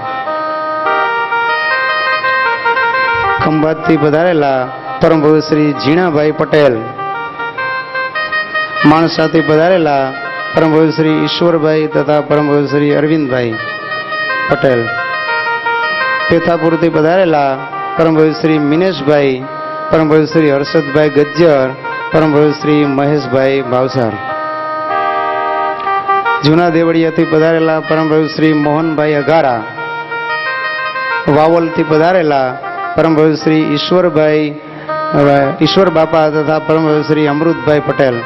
ખંભાતથી પધારેલા પરમ શ્રી ઝીણાભાઈ પટેલ, માણસાથી પધારેલા પરમ શ્રી ઈશ્વરભાઈ તથા પરમ શ્રી અરવિંદભાઈ પટેલ, પેથાપુરથી પધારેલા પરમ શ્રી મિનેશભાઈ, પરમ શ્રી હર્ષદભાઈ ગજ્જર, પરમ શ્રી મહેશભાઈ ભાવસાર, જૂના દેવળિયાથી પધારેલા પરમ શ્રી મોહનભાઈ અઘારા, વાવલથી પધારેલા પરમ શ્રી ઈશ્વર બાપા તથા પરમ શ્રી અમૃતભાઈ પટેલ,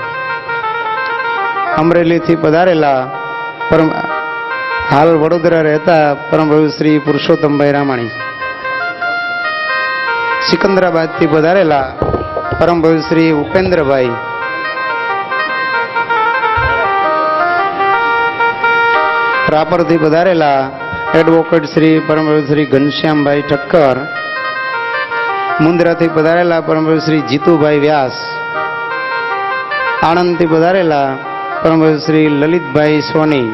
અમરેલીથી પધારેલા પરમ હાલ વડોદરા રહેતા પરમ શ્રી પુરુષોત્તમભાઈ રામાણી, સિકંદરાબાદથી પધારેલા પરમ શ્રી ઉપેન્દ્રભાઈ, રાપરથી પધારેલા એડવોકેટ શ્રી પરમ શ્રી ઘનશ્યામભાઈ ઠક્કર, મુંદ્રાથી પધારેલા પરમ શ્રી જીતુભાઈ વ્યાસ, આણંદથી પધારેલા પરમ શ્રી લલિતભાઈ સોની,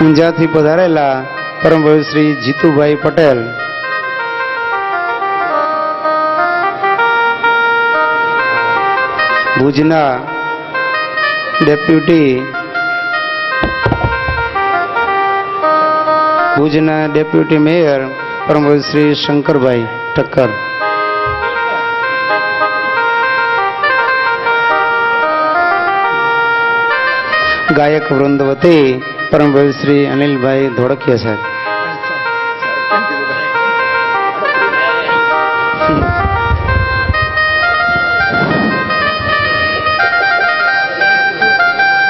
ઊંઝાથી પધારેલા પરમ પવિત્ર શ્રી જીતુભાઈ પટેલ, ભુજના ડેપ્યુટી મેયર પરમ પવિત્ર શ્રી શંકરભાઈ ઠક્કર, ગાયક વૃંદ વતી પરમ પવિત્ર શ્રી અનિલભાઈ ધોળકિયા સાહેબ,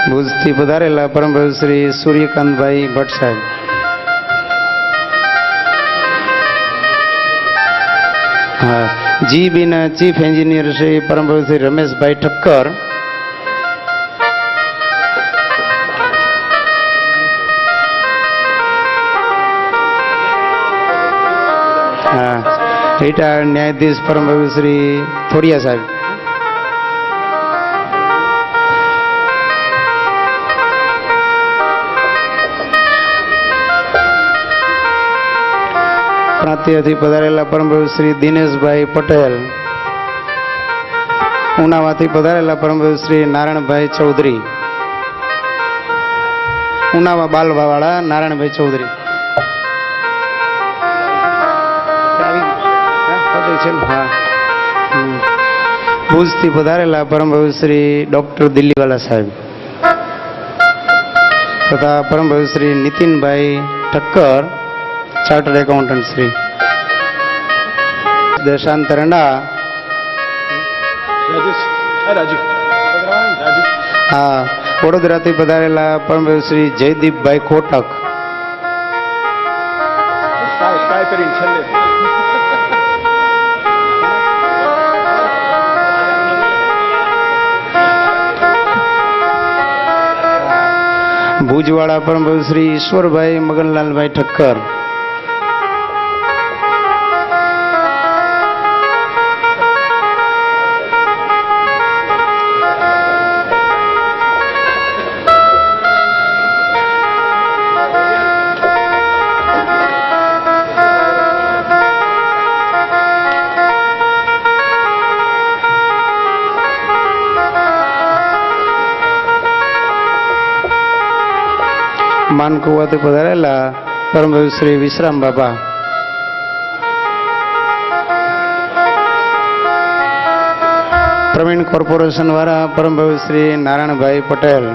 ભુજથી પધારેલા પરમ પવિત્ર શ્રી સૂર્યકાંતભાઈ ભટ્ટ સાહેબ, જીબીના ચીફ એન્જિનિયર શ્રી પરમ પવિત્ર શ્રી રમેશભાઈ ઠક્કર, રિટાયર્ડ ન્યાયાધીશ પરમ પવિત્ર શ્રી થોડિયા સાહેબ, પ્રાંતિયથી પધારેલા પરમ પવિત્ર શ્રી દિનેશભાઈ પટેલ, ઉનાવાથી પધારેલા પરમ પવિત્ર શ્રી નારાયણભાઈ ચૌધરી, ઉનાવા બાલવાવાળા નારાયણભાઈ ચૌધરી, ભુજથી પધારેલા પરમ પવિત્ર શ્રી ડોક્ટર દિલ્હીવાલા સાહેબ તથા પરમ પવિત્ર શ્રી નીતિનભાઈ ઠક્કર, ચાર્ટર્ડ એકાઉન્ટન્ટ શ્રી દેશાંતરણા, વડોદરાથી પધારેલા પરમ પવિત્ર શ્રી જયદીપભાઈ ખોટક, ભુજવાળા પરમ પવિત્ર શ્રી ઈશ્વરભાઈ મગનલાલભાઈ ઠક્કર, માનકુવાથી પધારેલા પરમ પવિત્ર શ્રી વિશ્રામ બાપા, પ્રવીણ કોર્પોરેશન વાળા પરમ પવિત્ર શ્રી નારાયણભાઈ પટેલ,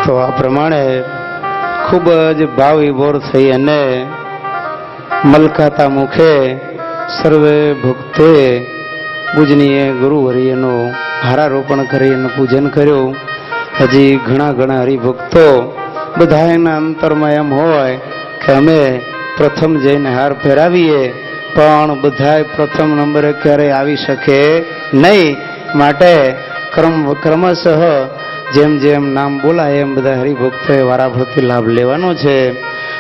તો આ પ્રમાણે ખૂબ જ ભાવ વિભોર થઈ અને મલકાતા મુખે સર્વે ભક્તોએ પૂજનીય ગુરુવર્યનું હારારોપણ કરી અને પૂજન કર્યું. હજી ઘણા હરિભક્તો બધા એના અંતરમાં એમ હોય કે અમે પ્રથમ જઈને હાર ફેરાવીએ, પણ બધા પ્રથમ નંબરે ક્યારેય આવી શકે નહીં. માટે ક્રમશઃ જેમ જેમ નામ બોલાય એમ બધા હરિભક્તોએ વારાફરતી લાભ લેવાનો છે.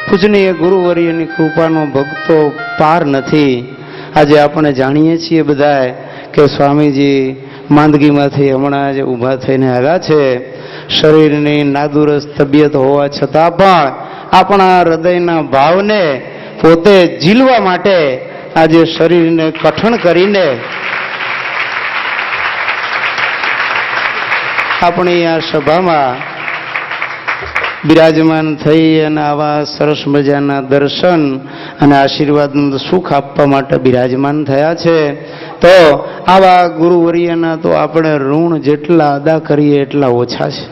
પૂજનીય ગુરુવર્યની કૃપાનો ભક્તો પાર નથી. આજે આપણે જાણીએ છીએ બધા કે સ્વામીજી માંદગીમાંથી હમણાં જ ઊભા થઈને આવ્યા છે. શરીરની નાદુરસ્ત તબિયત હોવા છતાં પણ આપણા હૃદયના ભાવને પોતે ઝીલવા માટે આજે શરીરને કઠણ કરીને આપણી આ સભામાં બિરાજમાન થઈ અને આવા સરસ મજાના દર્શન અને આશીર્વાદનું સુખ આપવા માટે બિરાજમાન થયા છે. તો આવા ગુરુવર્યના તો આપણે ઋણ જેટલા અદા કરીએ એટલા ઓછા છે.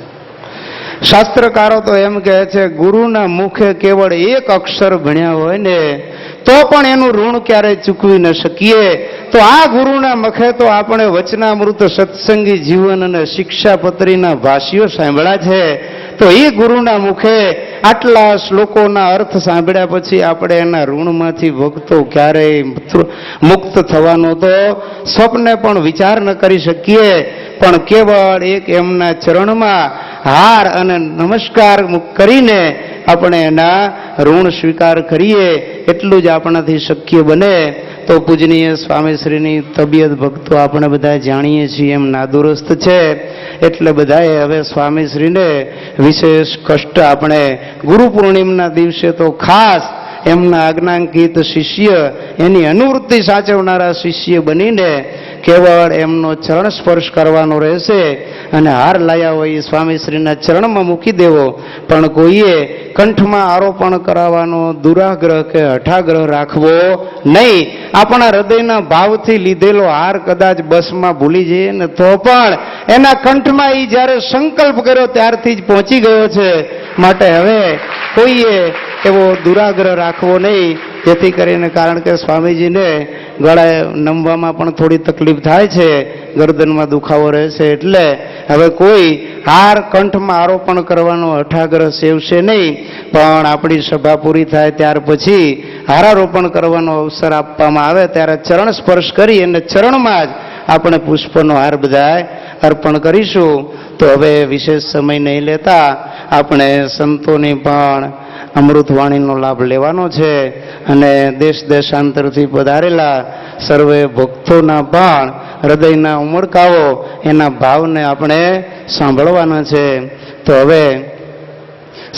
શાસ્ત્રકારો તો એમ કહે છે, ગુરુના મુખે કેવળ એક અક્ષર ભણ્યા હોય ને તો પણ એનું ઋણ ક્યારેય ચૂકવી ન શકીએ. તો આ ગુરુના મુખે તો આપણે વચનામૃત, સત્સંગી જીવન અને શિક્ષાપત્રીના ભાષ્યો સાંભળ્યા છે. તો એ ગુરુના મુખે આટલા શ્લોકોના અર્થ સાંભળ્યા પછી આપણે એના ઋણમાંથી ભક્તો ક્યારેય મુક્ત થવાનો તો સ્વપ્ને પણ વિચાર ન કરી શકીએ. પણ કેવળ એક એમના ચરણમાં હાર અને નમસ્કાર કરીને આપણે એના ઋણ સ્વીકાર કરીએ એટલું જ આપણાથી શક્ય બને. તો પૂજનીય સ્વામીશ્રીની તબિયત ભક્તો આપણે બધા જાણીએ છીએ એમ નાદુરસ્ત છે. એટલે બધાએ હવે સ્વામીશ્રીને વિશેષ કષ્ટ આપણે ગુરુ પૂર્ણિમાના દિવસે તો ખાસ એમના આજ્ઞાંકિત શિષ્ય, એની અનુવૃત્તિ સાચવનારા શિષ્ય બનીને કેવળ એમનો ચરણ સ્પર્શ કરવાનો રહેશે અને હાર લાયા હોય એ સ્વામીશ્રીના ચરણમાં મૂકી દેવો. પણ કોઈએ કંઠમાં આરોપણ કરાવવાનો દુરાગ્રહ કે હઠાગ્રહ રાખવો નહીં. આપણા હૃદયના ભાવથી લીધેલો હાર કદાચ બસમાં ભૂલી જઈએ ને તો પણ એના કંઠમાં એ જ્યારે સંકલ્પ કર્યો ત્યારથી જ પહોંચી ગયો છે. માટે હવે કોઈએ એવો દુરાગ્રહ રાખવો નહીં, જેથી કરીને, કારણ કે સ્વામીજીને ગળાએ નમવામાં પણ થોડી તકલીફ થાય છે, ગરદનમાં દુખાવો રહે છે. એટલે હવે કોઈ હાર કંઠમાં આરોપણ કરવાનો હઠાગ્રહ સેવશે નહીં. પણ આપણી સભા પૂરી થાય ત્યાર પછી હારારોપણ કરવાનો અવસર આપવામાં આવે ત્યારે ચરણ સ્પર્શ કરી અને ચરણમાં જ આપણે પુષ્પનો હાર બધા અર્પણ કરીશું. તો હવે વિશેષ સમય નહીં લેતા આપણે સંતોની પણ અમૃતવાણીનો લાભ લેવાનો છે અને દેશ દેશાંતરથી પધારેલા સર્વે ભક્તોના પણ હૃદયના ઉમળકાઓ, એના ભાવને આપણે સાંભળવાના છે. તો હવે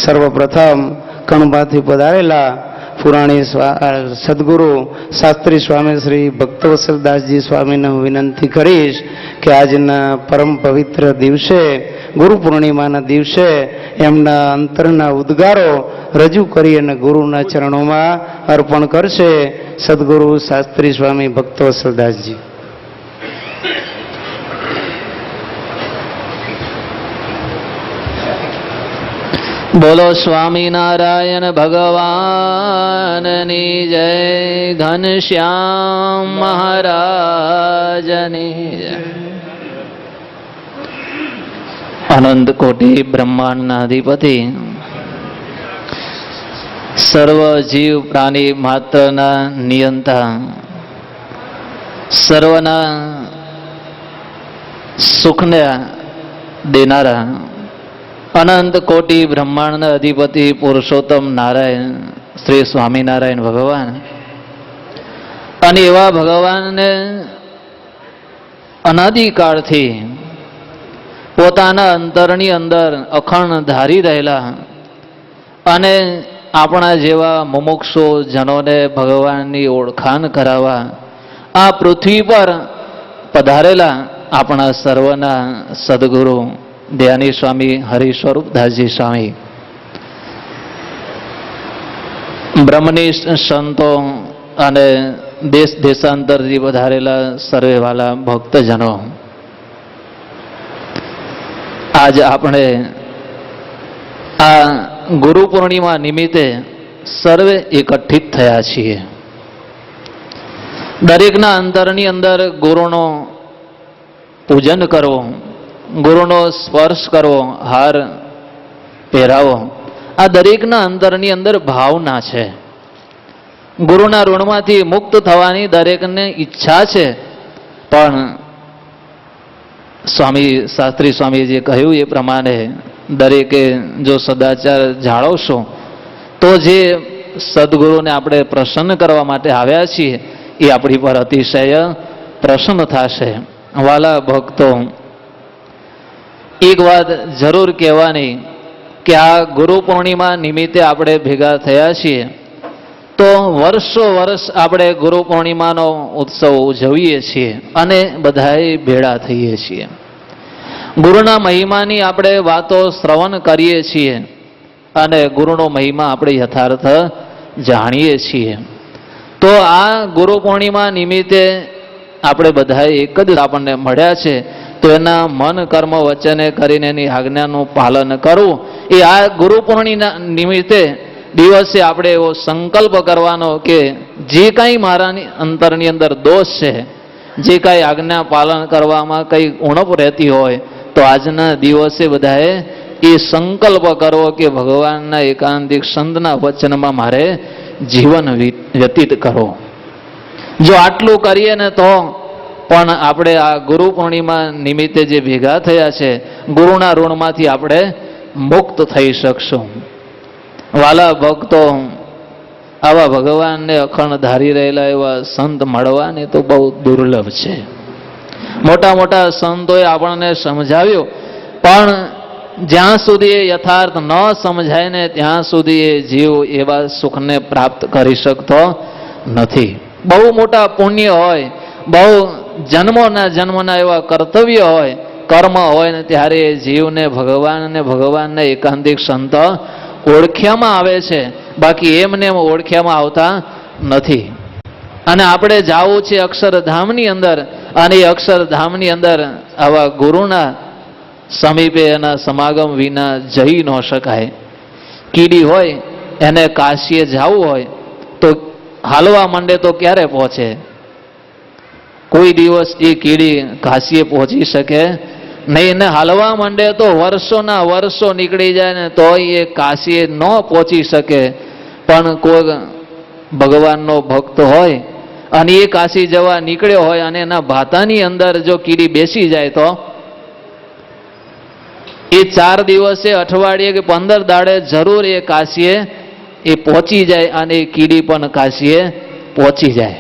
સર્વપ્રથમ કણબાથી પધારેલા પુરાણી સદગુરુ શાસ્ત્રી સ્વામી શ્રી ભક્તવત્સલદાસજી સ્વામીને હું વિનંતી કરીશ કે આજના પરમ પવિત્ર દિવસે, ગુરુ પૂર્ણિમાના દિવસે એમના અંતરના ઉદ્ગારો રજૂ કરી અને ગુરુના ચરણોમાં અર્પણ કરશે. સદગુરુ શાસ્ત્રી સ્વામી ભક્તવત્સલદાસજી. બોલો સ્વામિનારાયણ ભગવાનની જય, ઘનશ્યામ મહારાજની જય. અનંત કોટી બ્રહ્માંડના અધિપતિ, સર્વ જીવ પ્રાણી માત્રના નિયંતા, સર્વના સુખને દેનારા, અનંત કોટી બ્રહ્માંડના અધિપતિ પુરુષોત્તમ નારાયણ શ્રી સ્વામિનારાયણ ભગવાન, અને એવા ભગવાનને અનાદિકાળથી પોતાના અંતરની અંદર અખંડ ધારી રહેલા અને આપણા જેવા મુમુક્ષુ જનોને ભગવાનની ઓળખાણ કરાવવા આ પૃથ્વી પર પધારેલા આપણા સર્વના સદગુરુ દયાની સ્વામી હરિસ્વરૂપદાસજી સ્વામી, બ્રહ્મનિષ્ઠ સંતો અને દેશ દેશાંતરથી વધારેલા સર્વે વાલા ભક્તજનો, આજ આપણે આ ગુરુ પૂર્ણિમા નિમિત્તે સર્વે એકઠિત થયા છીએ. દરેકના અંતરની અંદર ગુરુનો પૂજન કરવો, ગુરુનો સ્પર્શ કરવો, હાર પહેરાવો, આ દરેકના અંતરની અંદર ભાવના છે. ગુરુના ઋણમાંથી મુક્ત થવાની દરેકને ઈચ્છા છે. પણ સ્વામી શાસ્ત્રી સ્વામીજીએ કહ્યું એ પ્રમાણે દરેકે જો સદાચાર જાળવશો તો જે સદગુરુને આપણે પ્રસન્ન કરવા માટે આવ્યા છીએ એ આપણી પર અતિશય પ્રસન્ન થશે. વાલા ભક્તો, એક વાત જરૂર કહેવાની કે આ ગુરુ પૂર્ણિમા નિમિત્તે આપણે ભેગા થયા છીએ તો વર્ષો વર્ષ આપણે ગુરુ પૂર્ણિમાનો ઉત્સવ ઉજવીએ છીએ અને બધાએ ભેળા થઈએ છીએ. ગુરુના મહિમાની આપણે વાતો શ્રવણ કરીએ છીએ અને ગુરુનો મહિમા આપણે યથાર્થ જાણીએ છીએ. તો આ ગુરુ પૂર્ણિમા નિમિત્તે આપણે બધાએ એક જ આપણને મળ્યા છે. તો તો એના મન કર્મ વચને કરીને એની આજ્ઞાનું પાલન કરવું. એ આ ગુરુ પૂર્ણિમા નિમિત્તે દિવસે આપણે એવો સંકલ્પ કરવાનો કે જે કાંઈ મારા અંતરની અંદર દોષ છે, જે કાંઈ આજ્ઞા પાલન કરવામાં કંઈ ઉણપ રહેતી હોય, તો આજના દિવસે બધાએ એ સંકલ્પ કરવો કે ભગવાનના એકાંતિક સંતના વચનમાં મારે જીવન વ્યતીત કરવો. જો આટલું કરીએ ને તો પણ આપણે આ ગુરુ પૂર્ણિમા નિમિત્તે જે ભેગા થયા છે, ગુરુના ઋણમાંથી આપણે મુક્ત થઈ શકશું. વાલા ભક્તો, આવા ભગવાનને અખંડ ધારી રહેલા એવા સંત મળવાને તો બહુ દુર્લભ છે. મોટા મોટા સંતોએ આપણને સમજાવ્યું, પણ જ્યાં સુધી એ યથાર્થ ન સમજાય ને ત્યાં સુધી એ જીવ એવા સુખને પ્રાપ્ત કરી શકતો નથી. બહુ મોટા પુણ્ય હોય, બહુ જન્મોના એવા કર્તવ્ય હોય, કર્મ હોય ને ત્યારે એ જીવને ભગવાનના એકાંતિક સંત ઓળખ્યામાં આવે છે, બાકી એમને એમ ઓળખ્યામાં આવતા નથી. અને આપણે જાવું છે અક્ષરધામની અંદર, અને એ અક્ષરધામની અંદર આવા ગુરુના સમીપે એના સમાગમ વિના જઈ ન શકાય. કીડી હોય એને કાશીએ જવું હોય તો હાલવા માંડે તો ક્યારે પહોંચે? કોઈ દિવસ એ કીડી કાશીએ પહોંચી શકે નહીં. એને હાલવા માંડે તો વર્ષોના વર્ષો નીકળી જાય ને તો એ કાશીએ ન પહોંચી શકે. પણ કોઈ ભગવાનનો ભક્ત હોય અને એ કાશી જવા નીકળ્યો હોય અને એના ભાતાની અંદર જો કીડી બેસી જાય તો એ 4 દિવસે, અઠવાડિયે કે 15 દાડે જરૂર એ કાશીએ એ પહોંચી જાય અને એ કીડી પણ કાશીએ પહોંચી જાય.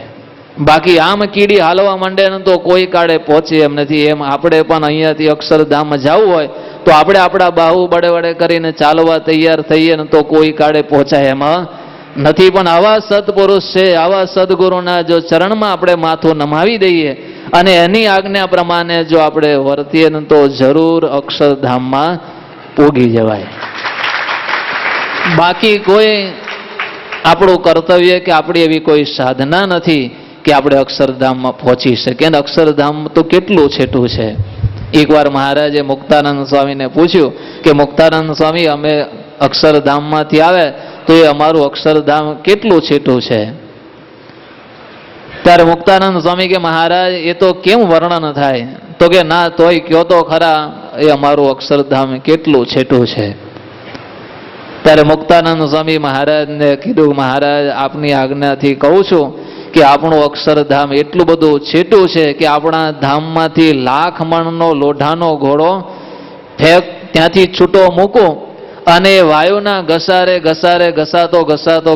બાકી આમ કીડી હાલવા માંડે ને તો કોઈ કાળે પહોંચે એમ નથી. એમ આપણે પણ અહીંયાથી અક્ષરધામમાં જવું હોય તો આપણે આપણા બાહુ બડે કરીને ચાલવા તૈયાર થઈએ ને તો કોઈ કાળે પહોંચાય એમાં નથી. પણ આવા સત્પુરુષ છે, આવા સદગુરુના જો ચરણમાં આપણે માથું નમાવી દઈએ અને એની આજ્ઞા પ્રમાણે જો આપણે વર્તીએ ને તો જરૂર અક્ષરધામમાં પોગી જવાય. બાકી કોઈ આપણું કર્તવ્ય કે આપણી એવી કોઈ સાધના નથી કે આપણે અક્ષરધામમાં પહોંચી શકીએ. અને અક્ષરધામ તો કેટલું છેટું છે. એકવાર મહારાજે મુક્તાનંદ સ્વામીને પૂછ્યું કે મુક્તાનંદ સ્વામી, અમે અક્ષરધામમાંથી આવે તો એ અમારું અક્ષરધામ કેટલું છેટું છે? ત્યારે મુક્તાનંદ સ્વામી કે મહારાજ, એ તો કેમ વર્ણન થાય? તો કે ના, તોય કયો તો ખરા, એ અમારું અક્ષરધામ કેટલું છેટું છે. ત્યારે મુક્તાનંદ સ્વામી મહારાજને કીધું, મહારાજ આપની આજ્ઞાથી કહું છું કે આપણું અક્ષરધામ એટલું બધું છેટું છે કે આપણા ધામમાંથી 1,00,000 મણનો લોઢાનો ઘોડો ત્યાંથી છૂટો મૂકો અને વાયુના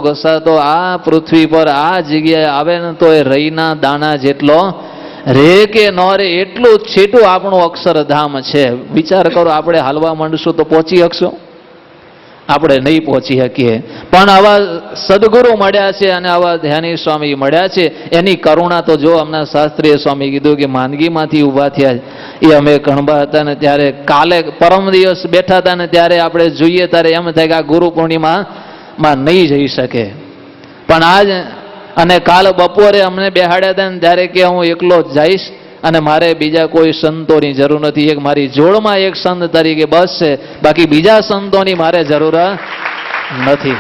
ઘસાતો આ પૃથ્વી પર આ જગ્યાએ આવે ને તો એ રઈના દાણા જેટલો રે કે ન રે, એટલું છેટું આપણું અક્ષરધામ છે. વિચાર કરો, આપણે હાલવા માંડશું તો પહોંચી શકશું? આપણે નહીં પહોંચી શકીએ. પણ આવા સદગુરુ મળ્યા છે અને આવા ધ્યાની સ્વામી મળ્યા છે, એની કરુણા તો જો. અમના શાસ્ત્રીય સ્વામી કીધું કે માંદગીમાંથી ઊભા થયા, એ અમે કણબા હતા ને ત્યારે કાલે પરમ દિવસ બેઠા હતા ને ત્યારે આપણે જોઈએ ત્યારે એમ થાય કે આ ગુરુ પૂર્ણિમામાં નહીં જઈ શકે. પણ આજ અને કાલ બપોરે અમને બેહાડ્યા હતા ને ત્યારે કે હું એકલો જ જઈશ અને મારે બીજા કોઈ સંતોની જરૂર નથી. એક મારી જોડમાં એક સંત તરીકે બસ છે, બાકી બીજા સંતોની મારે જરૂર નથી.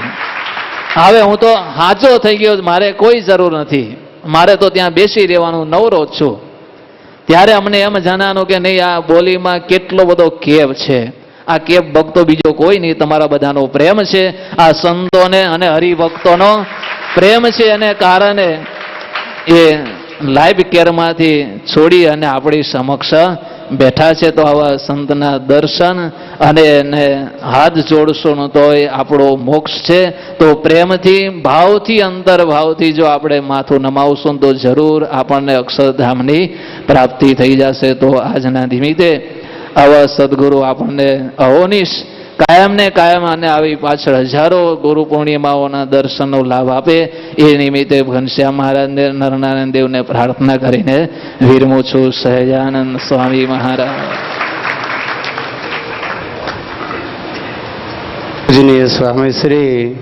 હવે હું તો હાચો થઈ ગયો, મારે કોઈ જરૂર નથી, મારે તો ત્યાં બેસી રહેવાનું, નવરો જ છું. ત્યારે અમને એમ જાણવાનું કે નહીં, આ બોલીમાં કેટલો બધો કેપ છે. આ કેપ ભક્તો બીજો કોઈ નહીં, તમારા બધાનો પ્રેમ છે, આ સંતોને અને હરિભક્તોનો પ્રેમ છે. એને કારણે એ લાઈવ કેરમાંથી છોડી અને આપણી સમક્ષ બેઠા છે. તો આવા સંતના દર્શન અને એને હાથ જોડશો તો એ આપણો મોક્ષ છે. તો પ્રેમથી, ભાવથી, અંતરભાવથી જો આપણે માથું નમાવશું તો જરૂર આપણને અક્ષરધામની પ્રાપ્તિ થઈ જશે. તો આજના નિમિત્તે આવા સદગુરુ આપણને અહોનિશ કાયમ ને કાયમ અને આવી પાછળ હજારો ગુરુ પૂર્ણિમાઓના દર્શનનો લાભ આપે એ નિમિત્તે ઘનશ્યામ મહારાજને, નરનારાયણ દેવને પ્રાર્થના કરીને વિરમું છું. સહજાનંદ સ્વામી મહારાજ. સ્વામી શ્રી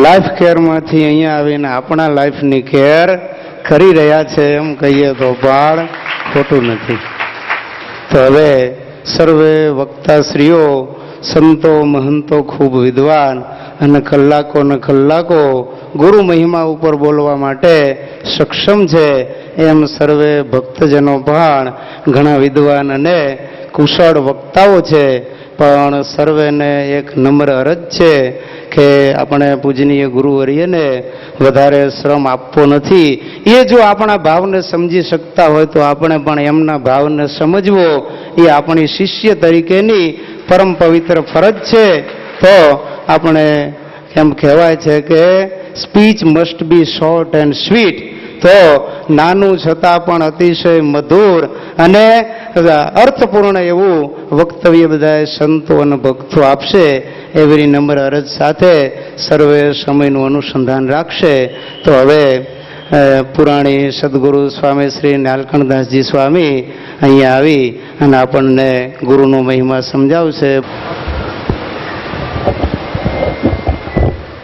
લાઈફ કેરમાંથી અહીંયા આવીને આપણા લાઈફની કેર કરી રહ્યા છે એમ કહીએ તો પણ ખોટું નથી. તો હવે સર્વે વક્તાશ્રીઓ, સંતો મહંતો ખૂબ વિદ્વાન અને કલાકો ને કલાકો ગુરુ મહિમા ઉપર બોલવા માટે સક્ષમ છે, એમ સર્વે ભક્તજનો પણ ઘણા વિદ્વાન અને કુશળ વક્તાઓ છે. પણ સર્વેને એક નમ્ર અરજ છે કે આપણે પૂજનીય ગુરુવર્યને વધારે શ્રમ આપવો નથી. એ જો આપણા ભાવને સમજી શકતા હોય તો આપણે પણ એમના ભાવને સમજવો એ આપણી શિષ્ય તરીકેની પરમ પવિત્ર ફરજ છે. તો આપણે એમ કહેવાય છે કે speech must be short and sweet. તો નાનું છતાં પણ અતિશય મધુર અને અર્થપૂર્ણ એવું વક્તવ્ય બધા સંતો અને ભક્તો આપશે એવી નમ્ર અરજ સાથે સર્વે સમયનું અનુસંધાન રાખશે. તો હવે પુરાણી સદગુરુ સ્વામી શ્રી નાલકંઠદાસજી સ્વામી અહીંયા આવી અને આપણને ગુરુનો મહિમા સમજાવશે.